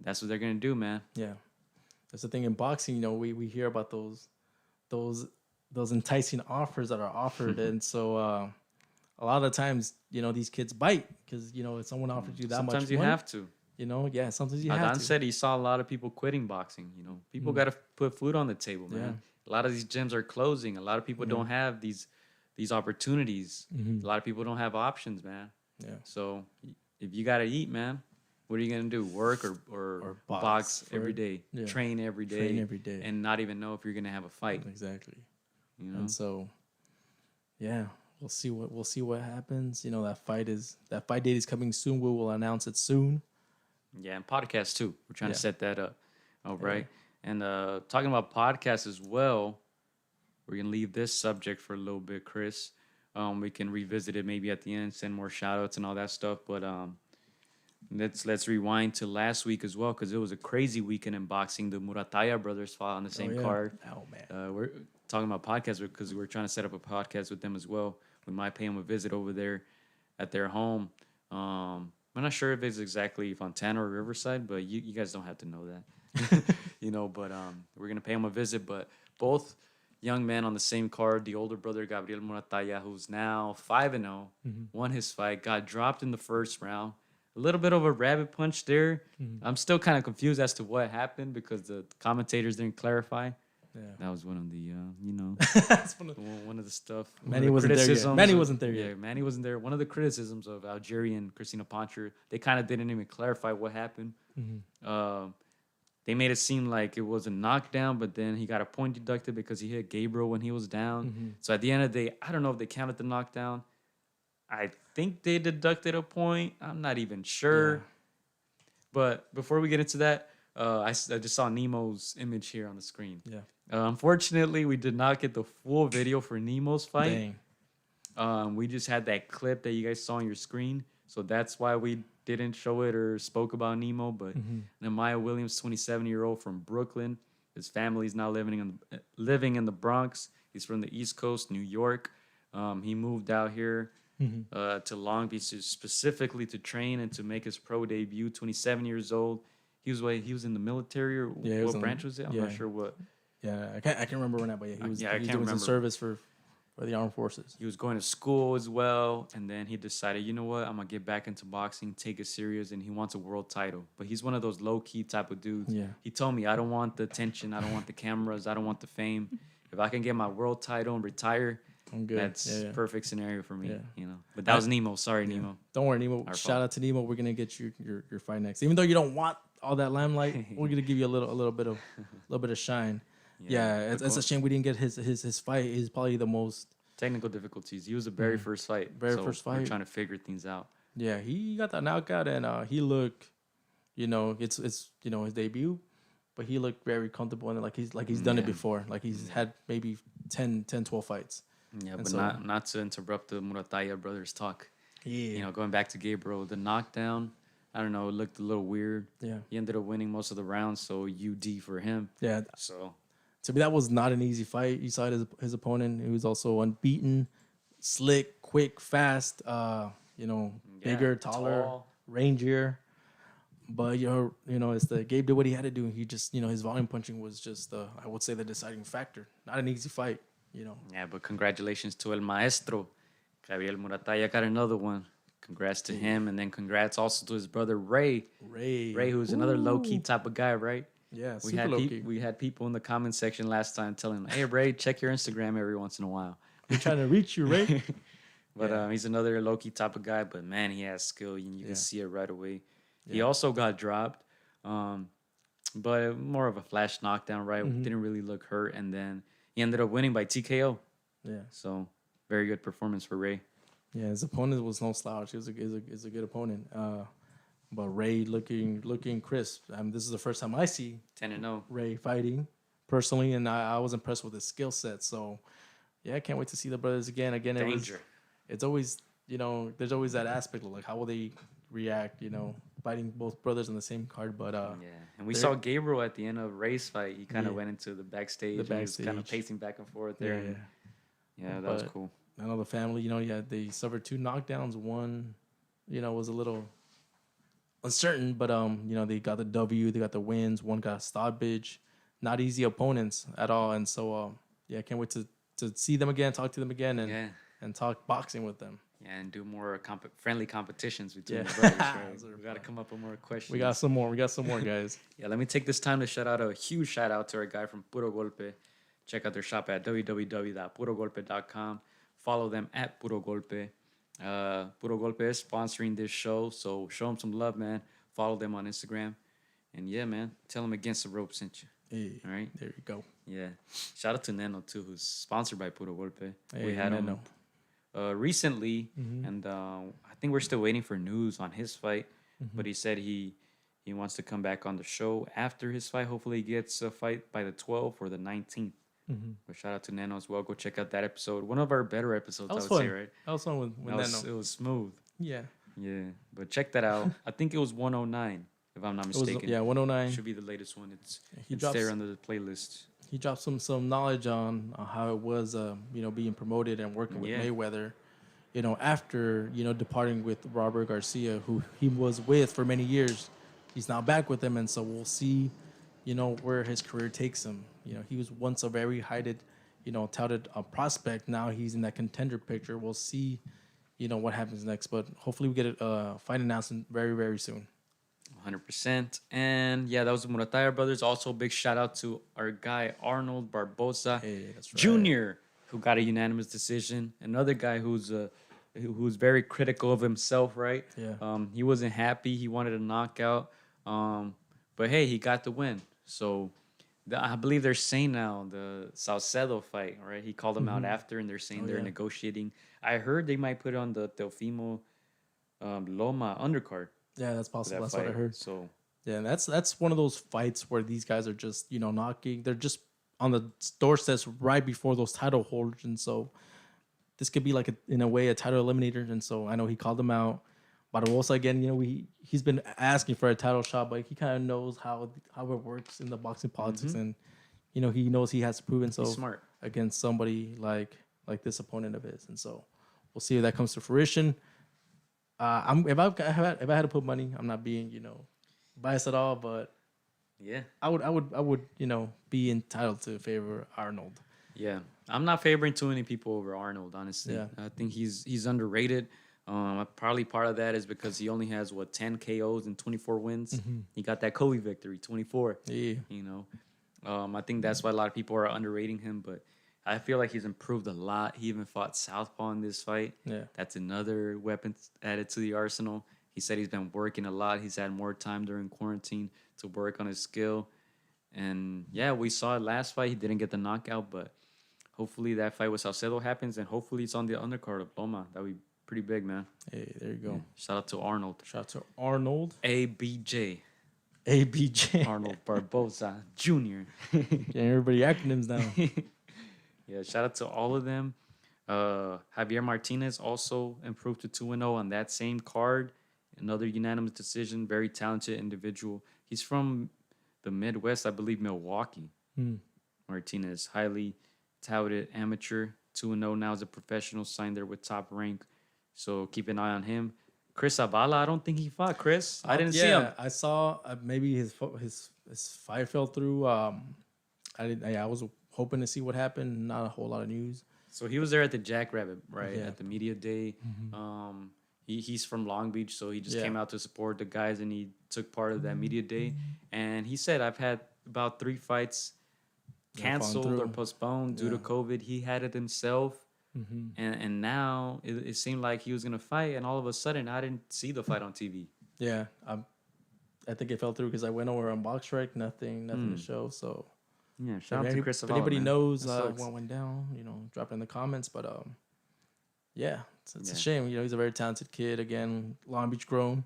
that's what they're going to do, man. Yeah. That's the thing in boxing, you know, we hear about those enticing offers that are offered. And so a lot of times, you know, these kids bite because, you know, if someone offers you that much Sometimes you money, have to. You know, sometimes you have Adan to. said he saw a lot of people quitting boxing. You know, people got to put food on the table, man. A lot of these gyms are closing. A lot of people don't have these opportunities. A lot of people don't have options, man. Yeah. So if you got to eat, man, what are you going to do? Work or box every day, train every day, and not even know if you're going to have a fight. Exactly. You know? And so, yeah, we'll see what happens. You know, that fight date is coming soon. We will announce it soon. Yeah, and podcasts too. We're trying to set that up. All right. And talking about podcasts as well, we're gonna leave this subject for a little bit, Chris. We can revisit it maybe at the end, send more shout outs and all that stuff. But let's rewind to last week as well, because it was a crazy weekend in boxing. The Muratalla brothers fought on the same card. Oh man. We're talking about podcasts because we're trying to set up a podcast with them as well. We might pay them a visit over there at their home. I'm not sure if it's exactly Fontana or Riverside, but you guys don't have to know that. You know, but we're going to pay them a visit. But both young men on the same card, the older brother, Gabriel Muratalla, who's now 5-0, won his fight, got dropped in the first round. A little bit of a rabbit punch there. I'm still kind of confused as to what happened because the commentators didn't clarify. Yeah. That was one of the, you know, That's one of the stuff. Manny wasn't there yet. Manny wasn't there yet. Yeah, Manny wasn't there. One of the criticisms of Algerian Christina Poncher, they kind of didn't even clarify what happened. They made it seem like it was a knockdown, but then he got a point deducted because he hit Gabriel when he was down. So at the end of the day, I don't know if they counted the knockdown. I think they deducted a point. I'm not even sure. Yeah. But before we get into that, I just saw Nemo's image here on the screen. Yeah. Unfortunately, we did not get the full video for Nemo's fight. Dang. We just had that clip that you guys saw on your screen. So that's why we didn't show it or spoke about Nemo. But Nehemiah Williams, 27-year-old from Brooklyn. His family's now living in the Bronx. He's from the East Coast, New York. He moved out here to Long Beach specifically to train and to make his pro debut. 27 years old. He was in the military, or what branch was it? I'm not sure what. Yeah, I can't remember when that, but he was doing some service for the armed forces. He was going to school as well, and then he decided, you know what, I'm gonna get back into boxing, take it serious, and he wants a world title. But he's one of those low key type of dudes. Yeah. He told me, I don't want the attention, I don't want the cameras, I don't want the fame. If I can get my world title and retire, I'm good. That's perfect scenario for me. You know. But that was Nemo. Sorry, Nemo. Don't worry, Nemo. Shout out to Nemo. We're gonna get you your fight next. Even though you don't want all that limelight. We're gonna give you a little bit of shine. Yeah, it's a shame we didn't get his fight. Is probably the most technical difficulties. He was the very first fight. First fight. We're trying to figure things out. Yeah, he got that knockout, and he looked, it's his debut, but he looked very comfortable in it, like he's done it before, like he's had maybe 10, 12 fights. Yeah, And but so, not to interrupt the Muratalla brothers talk. Yeah, Going back to Gabriel, the knockdown, I don't know, it looked a little weird. Yeah, He ended up winning most of the rounds, so UD for him. yeah. So To me, that was not an easy fight. You saw his opponent. He was also unbeaten, slick, quick, fast. Bigger, taller, tall. rangier. But it's Gabe did what he had to do. He just his volume punching was just I would say the deciding factor. Not an easy fight. Yeah, but congratulations to El Maestro. Javier Muratalla got another one. Congrats to him, and then congrats also to his brother Ray. Ray, who's another low-key type of guy, right? Yeah, We super had low-key. we had people in the comment section last time telling him, "Hey Ray, check your Instagram every once in a while." We're trying to reach you, Ray. But he's another low-key type of guy. But man, he has skill, and you can see it right away. He also got dropped, but more of a flash knockdown, right? Didn't really look hurt, and then he ended up winning by TKO. Yeah, So very good performance for Ray. yeah. His opponent was no slouch. He was a good opponent. But Ray looking crisp. This is the first time I see 10-0. Ray fighting personally, and I was impressed with his skill set. So, yeah, I can't wait to see the brothers again. Danger. It's always there's always that aspect of like how will they react, fighting both brothers in the same card. But And we saw Gabriel at the end of Ray's fight. He kind of went into the backstage. The He was kind of backstage. pacing back and forth there. yeah, and yeah, that was But cool. I know the family. They suffered 2 knockdowns. One, was a little uncertain, but they got the W, they got the wins. One got a stoppage. Not easy opponents at all, and so I can't wait to see them again, talk to them again, and talk boxing with them. Yeah, and do more friendly competitions between Yeah. the brothers. Right? Those are We got to come up with more questions. We got some more, guys. Yeah, let me take this time to shout out a huge shout out to our guy from Puro Golpe. Check out their shop at www.purogolpe.com. Follow them at Puro Golpe. Puro Golpe is sponsoring this show, so show them some love, man. Follow them on Instagram. And yeah, man, tell them Against the Ropes sent you. Hey, All right? there you go. Yeah. Shout out to Neno, too, who's sponsored by Puro Golpe. Hey, we had Neno. him recently, and I think we're still waiting for news on his fight. But he said he wants to come back on the show after his fight. Hopefully, he gets a fight by the 12th or the 19th. But shout out to Neno as well. Go check out that episode. One of our better episodes, That I was would fun. say, right? That was fun with Neno. It was smooth. Yeah. Yeah. But check that out. I think it was 109, if I'm not It was, mistaken. 109. Should be the latest one. It's He it's drops- there under the playlist. He dropped some knowledge on how it was, being promoted and working with Yeah. Mayweather, after, departing with Robert Garcia, who he was with for many years. He's now back with him, and so we'll see, where his career takes him. He was once a very touted prospect. Now he's in that contender picture. We'll see, what happens next. But hopefully we get a fight announcement very, very soon. 100%. And yeah, that was the Muratalla brothers. Also, big shout out to our guy Arnold Barboza That's right. Jr., who got a unanimous decision. Another guy who's very critical of himself, right? Yeah. He wasn't happy. He wanted a knockout. But hey, he got the win. So I believe they're saying now the Salcedo fight, right? He called him out after, and they're saying they're negotiating. I heard they might put on the Teofimo Loma undercard. Yeah, that's for possible. that That's fight. what I heard. So Yeah, and that's one of those fights where these guys are just, knocking. They're just on the doorsteps right before those title holders. And so this could be like, in a way, a title eliminator. And so I know he called them out. Barbosa, again, he's been asking for a title shot, but he kind of knows how it works in the boxing politics. And, he knows he has to prove himself smart against somebody like this opponent of his. And so we'll see if that comes to fruition. If I had to put money, I'm not being, biased at all, but yeah. I would, be entitled to favor Arnold. Yeah, I'm not favoring too many people over Arnold, honestly. Yeah. I think he's underrated. Probably part of that is because he only has 10 KOs and 24 wins. He got that Kobe victory, 24. Yeah. I think that's why a lot of people are underrating him, but I feel like he's improved a lot. He even fought southpaw in this fight. Yeah. That's another weapon added to the arsenal. He said he's been working a lot. He's had more time during quarantine to work on his skill. And yeah, we saw it last fight. He didn't get the knockout, but hopefully that fight with Salcedo happens, and hopefully it's on the undercard of Loma. That would be pretty big, man. Hey, there you go. Yeah. Shout out to Arnold. Shout out to Arnold. ABJ. ABJ. Arnold Barboza Jr. Getting everybody acronyms down. Yeah, shout out to all of them. Javier Martinez also improved to 2-0 on that same card. Another unanimous decision. Very talented individual. He's from the Midwest, I believe, Milwaukee. Martinez, highly touted amateur. 2-0 now as a professional, signed there with Top Rank. So keep an eye on him. Chris Abala, I don't think he fought, Chris. I didn't see him. I saw maybe his fight fell through. I was hoping to see what happened. Not a whole lot of news. So he was there at the Jackrabbit, right? Yeah. At the media day. He's from Long Beach, so he just came out to support the guys, and he took part of that media day. And he said, I've had about 3 fights canceled or postponed due to COVID. He had it himself. And now it seemed like he was going to fight, and all of a sudden, I didn't see the fight on TV. Yeah, I think it fell through because I went over on Box Strike, nothing to show. So yeah, shout out to Chris. If anybody knows what went down, drop it in the comments. But yeah, it's a shame. He's a very talented kid. Again, Long Beach grown.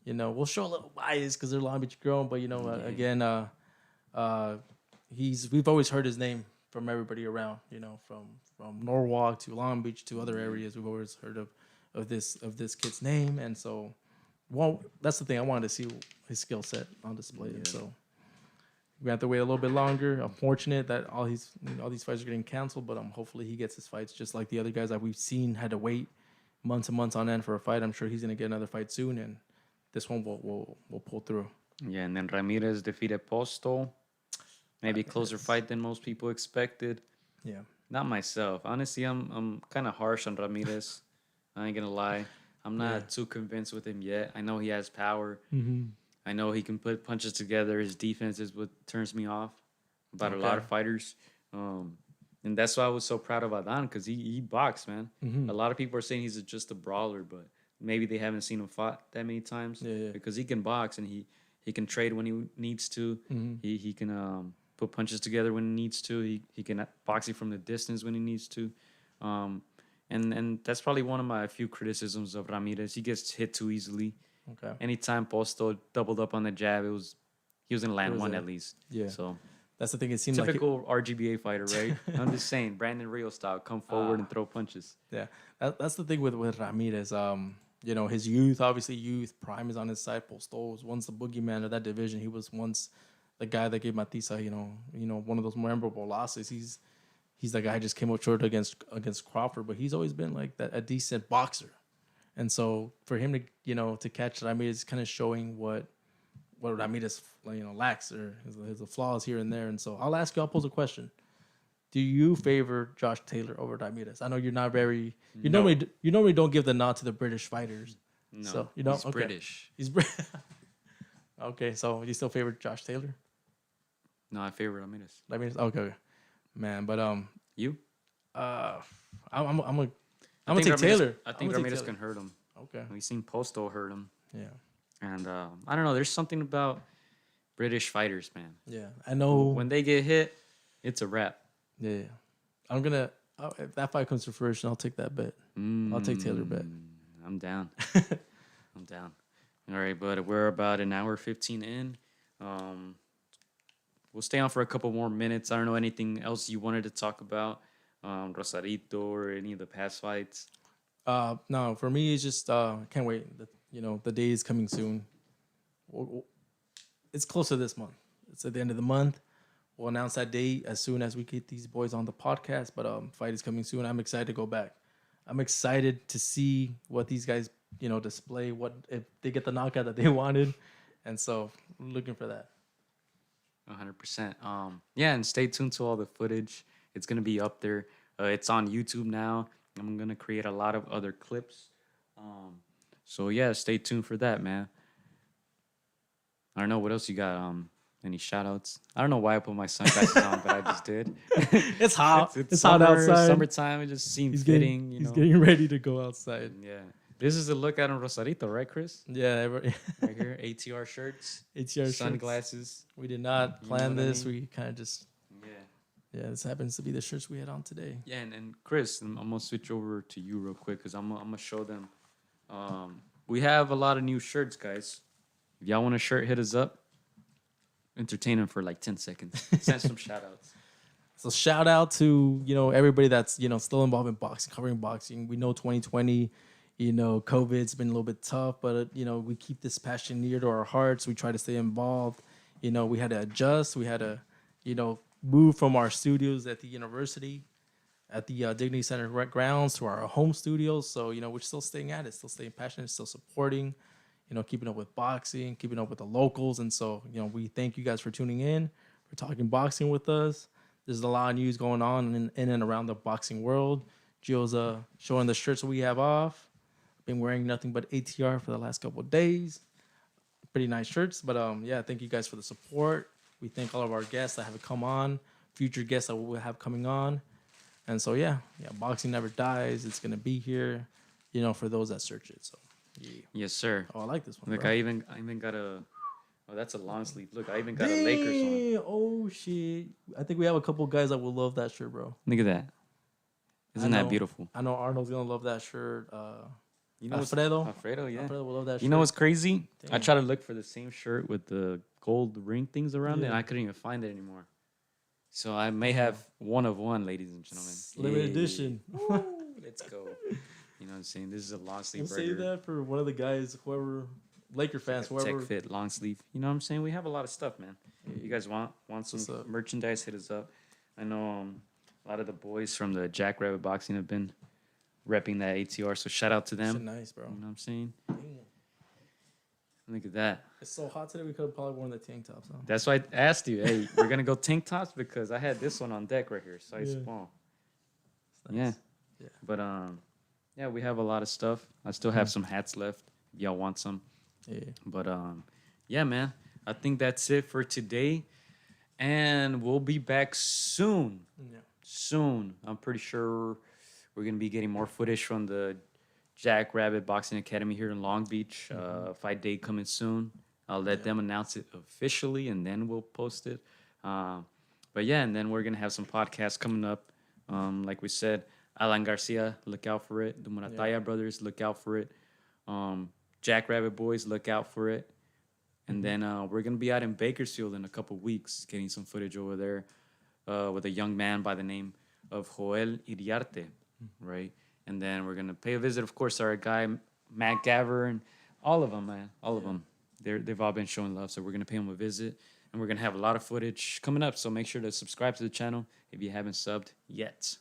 We'll show a little bias because they're Long Beach grown, but again, we've always heard his name from everybody around. From Norwalk to Long Beach to other areas, we've always heard of this kid's name, and so, that's the thing. I wanted to see his skill set on display, and so we have to wait a little bit longer. Unfortunate that all these fights are getting canceled, but hopefully he gets his fights just like the other guys that we've seen had to wait months and months on end for a fight. I'm sure he's gonna get another fight soon, and this one will pull through. Yeah, and then Ramirez defeated Posto. Maybe a closer fight than most people expected. Yeah. Not myself. Honestly, I'm kind of harsh on Ramirez. I ain't gonna lie. I'm not too convinced with him yet. I know he has power. I know he can put punches together. His defense is what turns me off about a lot of fighters. And that's why I was so proud of Adan, because he boxed, man. A lot of people are saying he's just a brawler, but maybe they haven't seen him fought that many times. Because he can box, and he can trade when he needs to. He can put punches together when he needs to. He can box you from the distance when he needs to. And that's probably one of my few criticisms of Ramirez. He gets hit too easily. Okay. Anytime Posto doubled up on the jab, he was going to land one at least. Yeah. So that's the thing. It seems typical RGBA fighter, right? I'm just saying, Brandon Rio style, come forward and throw punches. Yeah. That's the thing with Ramirez. His youth prime is on his side. Posto was once the boogeyman of that division. He was once the guy that gave Matisa, one of those memorable losses. He's the guy who just came up short against Crawford, but he's always been like a decent boxer. And so for him to catch Ramirez is kind of showing what Ramirez lacks, or his flaws here and there. And so I'll pose a question. Do you favor Josh Taylor over Ramirez? I know you're not very you normally don't give the nod to the British fighters. No, so, he's British. He's British. Okay, so you still favor Josh Taylor? No, I favor Ramirez. Okay, man. But you? I'm gonna take Taylor. I think Ramirez can hurt him. Okay. We've seen Posto hurt him. Yeah. And I don't know. There's something about British fighters, man. Yeah, I know. When they get hit, it's a wrap. Yeah. If that fight comes to fruition, I'll take that bet. I'll take Taylor bet. I'm down. I'm down. All right, but we're about an hour 15 in. We'll stay on for a couple more minutes. I don't know anything else you wanted to talk about, Rosarito or any of the past fights. No, for me it's just can't wait. The day is coming soon. It's close to this month. It's at the end of the month. We'll announce that date as soon as we get these boys on the podcast. But fight is coming soon. I'm excited to go back. I'm excited to see what these guys display. What if they get the knockout that they wanted, and so looking for that. 100%. Yeah, and stay tuned to all the footage. It's gonna be up there. It's on YouTube now. I'm gonna create a lot of other clips. So yeah, stay tuned for that, man. I don't know what else you got. Any shout outs? I don't know why I put my sunglasses on, but I just did. It's hot. It's summer, hot outside. Summertime. It just seems fitting. He's getting ready to go outside. Yeah. This is a look at in Rosarito, right, Chris? Yeah, Right here, ATR shirts, ATR sunglasses. We did not You know plan what I this. mean? We kind of just Yeah. this happens to be the shirts we had on today. Yeah, and Chris, I'm gonna switch over to you real quick because I'm gonna show them. We have a lot of new shirts, guys. If y'all want a shirt, hit us up. Entertain them for like 10 seconds. Send some shout outs. So shout out to, everybody that's, still involved in boxing, covering boxing. We know 2020, COVID's been a little bit tough, but, we keep this passion near to our hearts. We try to stay involved. We had to adjust. We had to, move from our studios at the university, at the Dignity Center grounds to our home studios. So, we're still staying at it, still staying passionate, still supporting, keeping up with boxing, keeping up with the locals. And so, we thank you guys for tuning in, for talking boxing with us. There's a lot of news going on in and around the boxing world. Gio's showing the shirts we have off. Been wearing nothing but ATR for the last couple of days. Pretty nice shirts. But thank you guys for the support. We thank all of our guests that have come on, future guests that we'll have coming on. And so, boxing never dies. It's going to be here, for those that search it. So, yeah. Yes, sir. Oh, I like this one. Look, bro. I even got a. Oh, that's a long sleeve. Look, I even got a Lakers one. Oh, shit. I think we have a couple guys that will love that shirt, bro. Look at that. Isn't that beautiful? I know Arnold's going to love that shirt. You know Alfredo, yeah. Alfredo will love that shirt. You know what's crazy? Damn. I tried to look for the same shirt with the gold ring things around it, and I couldn't even find it anymore. So I may have one of one, ladies and gentlemen. Limited edition. Let's go. You know what I'm saying? This is a long sleeve We'll say that for one of the guys, whoever, Laker fans, whoever. Tech fit, long sleeve. You know what I'm saying? We have a lot of stuff, man. You guys want some merchandise, hit us up. I know a lot of the boys from the Jackrabbit Boxing have been repping that ATR, so shout out to them. Shit nice, bro. You know what I'm saying? Look at that. It's so hot today, we could have probably worn the tank tops on. That's why I asked you, hey, we're going to go tank tops because I had this one on deck right here, size small. Nice. Yeah. But, we have a lot of stuff. I still have some hats left if y'all want some. Yeah. But, man, I think that's it for today. And we'll be back soon. Yeah. Soon. I'm pretty sure we're going to be getting more footage from the Jackrabbit Boxing Academy here in Long Beach. Fight day coming soon. I'll let them announce it officially, and then we'll post it. And then we're going to have some podcasts coming up. Like we said, Alan Garcia, look out for it. The Muratalla brothers, look out for it. Jackrabbit boys, look out for it. And then we're going to be out in Bakersfield in a couple weeks, getting some footage over there with a young man by the name of Joel Iriarte, right? And then we're going to pay a visit, of course, to our guy, Matt Gaver, and all of them, man. All of them. They've all been showing love, so we're going to pay them a visit. And we're going to have a lot of footage coming up, so make sure to subscribe to the channel if you haven't subbed yet.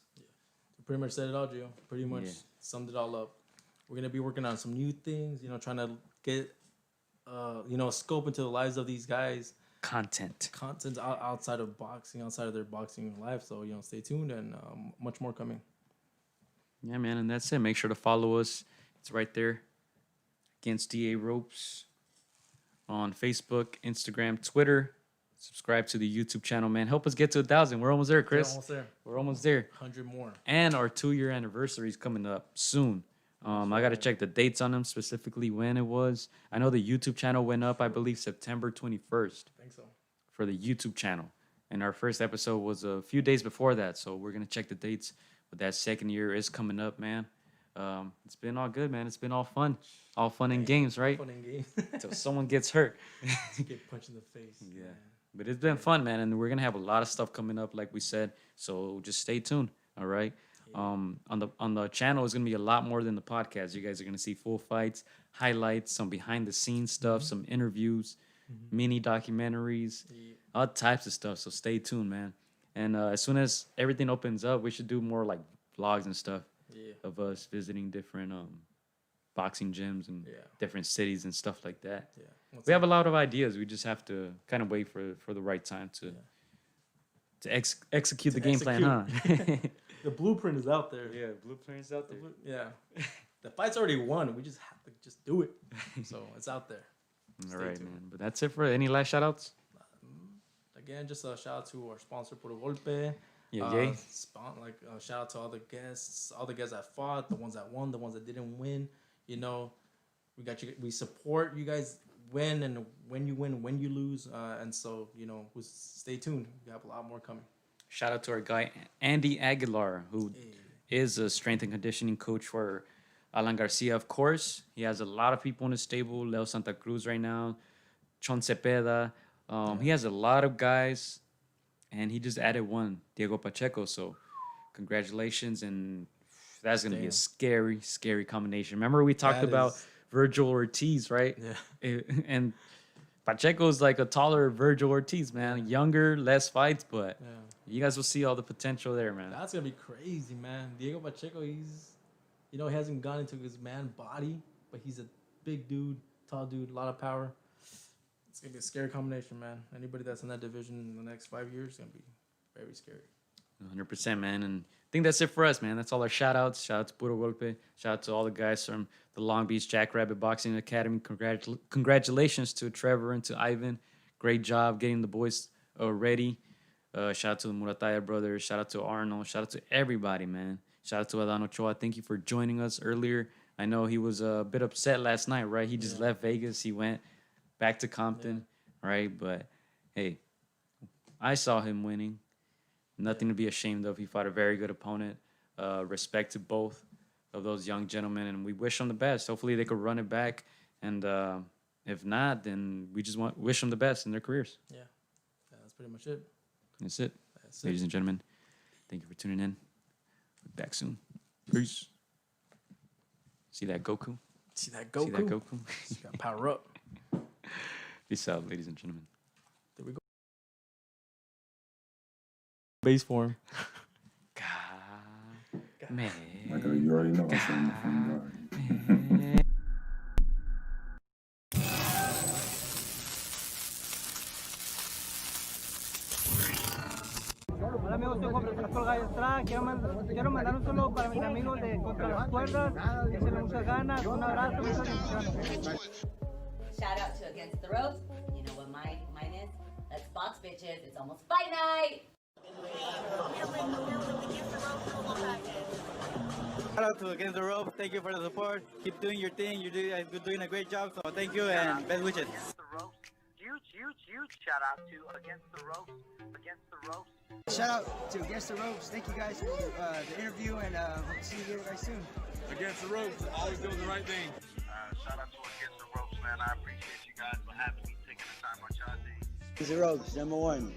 You pretty much said it all, Gio. Pretty much summed it all up. We're going to be working on some new things, trying to get, a scope into the lives of these guys. Content outside of boxing, outside of their boxing life. So, stay tuned and much more coming. Yeah, man, and that's it. Make sure to follow us. It's right there. AgainsDAropes on Facebook, Instagram, Twitter. Subscribe to the YouTube channel, man. Help us get to 1,000. We're almost there, Chris. We're almost there. 100 more. And our 2-year anniversary is coming up soon. I got to check the dates on them, specifically when it was. I know the YouTube channel went up, I believe, September 21st. I think so. For the YouTube channel. And our first episode was a few days before that. So we're going to check the dates. But that second year is coming up, man. It's been all good, man. It's been all fun. All fun and games, right? Fun and games. Until someone gets hurt. Get punched in the face. Yeah. Man. But it's been fun, man. And we're going to have a lot of stuff coming up, like we said. So just stay tuned, all right? Yeah. On the channel, it's going to be a lot more than the podcast. You guys are going to see full fights, highlights, some behind-the-scenes stuff, some interviews, mini documentaries, all types of stuff. So stay tuned, man. And as soon as everything opens up, we should do more like vlogs and stuff of us visiting different boxing gyms and different cities and stuff like that. Yeah. We have a lot of ideas. We just have to kind of wait for the right time to execute the game plan, huh? The blueprint is out there. Yeah, blueprint is out there. The fight's already won. We just have to just do it. So it's out there. All right, man. But that's it for any last shout-outs? Again, just a shout out to our sponsor, Puro Golpe. Shout out to all the guests that fought, the ones that won, the ones that didn't win. you know, we got you. We support you guys win, and when you win, when you lose, and so you know, stay tuned. We have a lot more coming. Shout out to our guy Andy Aguilar, who is a strength and conditioning coach for Alan Garcia. Of course, he has a lot of people in his stable. Leo Santa Cruz right now, Chon Cepeda. He has a lot of guys, and he just added one, Diego Pacheco. So, congratulations, and that's gonna be a scary, scary combination. Remember we talked about Virgil Ortiz, right? Yeah. And Pacheco's like a taller Virgil Ortiz, man. Younger, less fights, but you guys will see all the potential there, man. That's gonna be crazy, man. Diego Pacheco, he's, you know, he hasn't gone into his man body, but he's a big dude, tall dude, a lot of power. It's gonna be a scary combination, man. Anybody that's in that division in the next 5 years is gonna be very scary. 100%, man. And I think that's it for us, man. That's all our shout outs. Shout out to Puro Golpe. Shout out to all the guys from the Long Beach Jackrabbit Boxing Academy. Congratulations to Trevor and to Ivan. Great job getting the boys ready. Shout out to the Muratalla brothers. Shout out to Arnold. Shout out to everybody, man. Shout out to Adan Ochoa. Thank you for joining us earlier. I know he was a bit upset last night, right? He just left Vegas. He went back to Compton, right? But, hey, I saw him winning. Nothing to be ashamed of. He fought a very good opponent. Respect to both of those young gentlemen, and we wish them the best. Hopefully they could run it back, and if not, then we just wish them the best in their careers. Yeah, that's pretty much it. That's it. Ladies and gentlemen, thank you for tuning in. We'll be back soon. Peace. See that Goku? See that Goku? See that Goku? You gotta power up. Peace out, ladies and gentlemen. There we go. Base form. Man. You already know I'm saying the phone guard. Hola amigos, soy Juan Francisco Gallo Estrada. Quiero mandar un saludo para mis amigos de Contra las Cuerdas. Échenle muchas ganas. Un abrazo, muchas bendiciones. Shout out to Against the Ropes. You know what mine is? Let's box, bitches. It's almost fight night. Shout out to Against the Ropes. Thank you for the support. Keep doing your thing. You're doing a great job. So thank you and best wishes. Against the Ropes. Huge shout out to Against the Ropes. Against the Ropes. Shout out to Against the Ropes. Thank you guys for the interview, and hope to see you guys soon. Against the Ropes, always doing the right thing. Shout out to Against the Ropes, man. I appreciate you guys for having me, taking the time out y'all day. Against the Ropes, #1.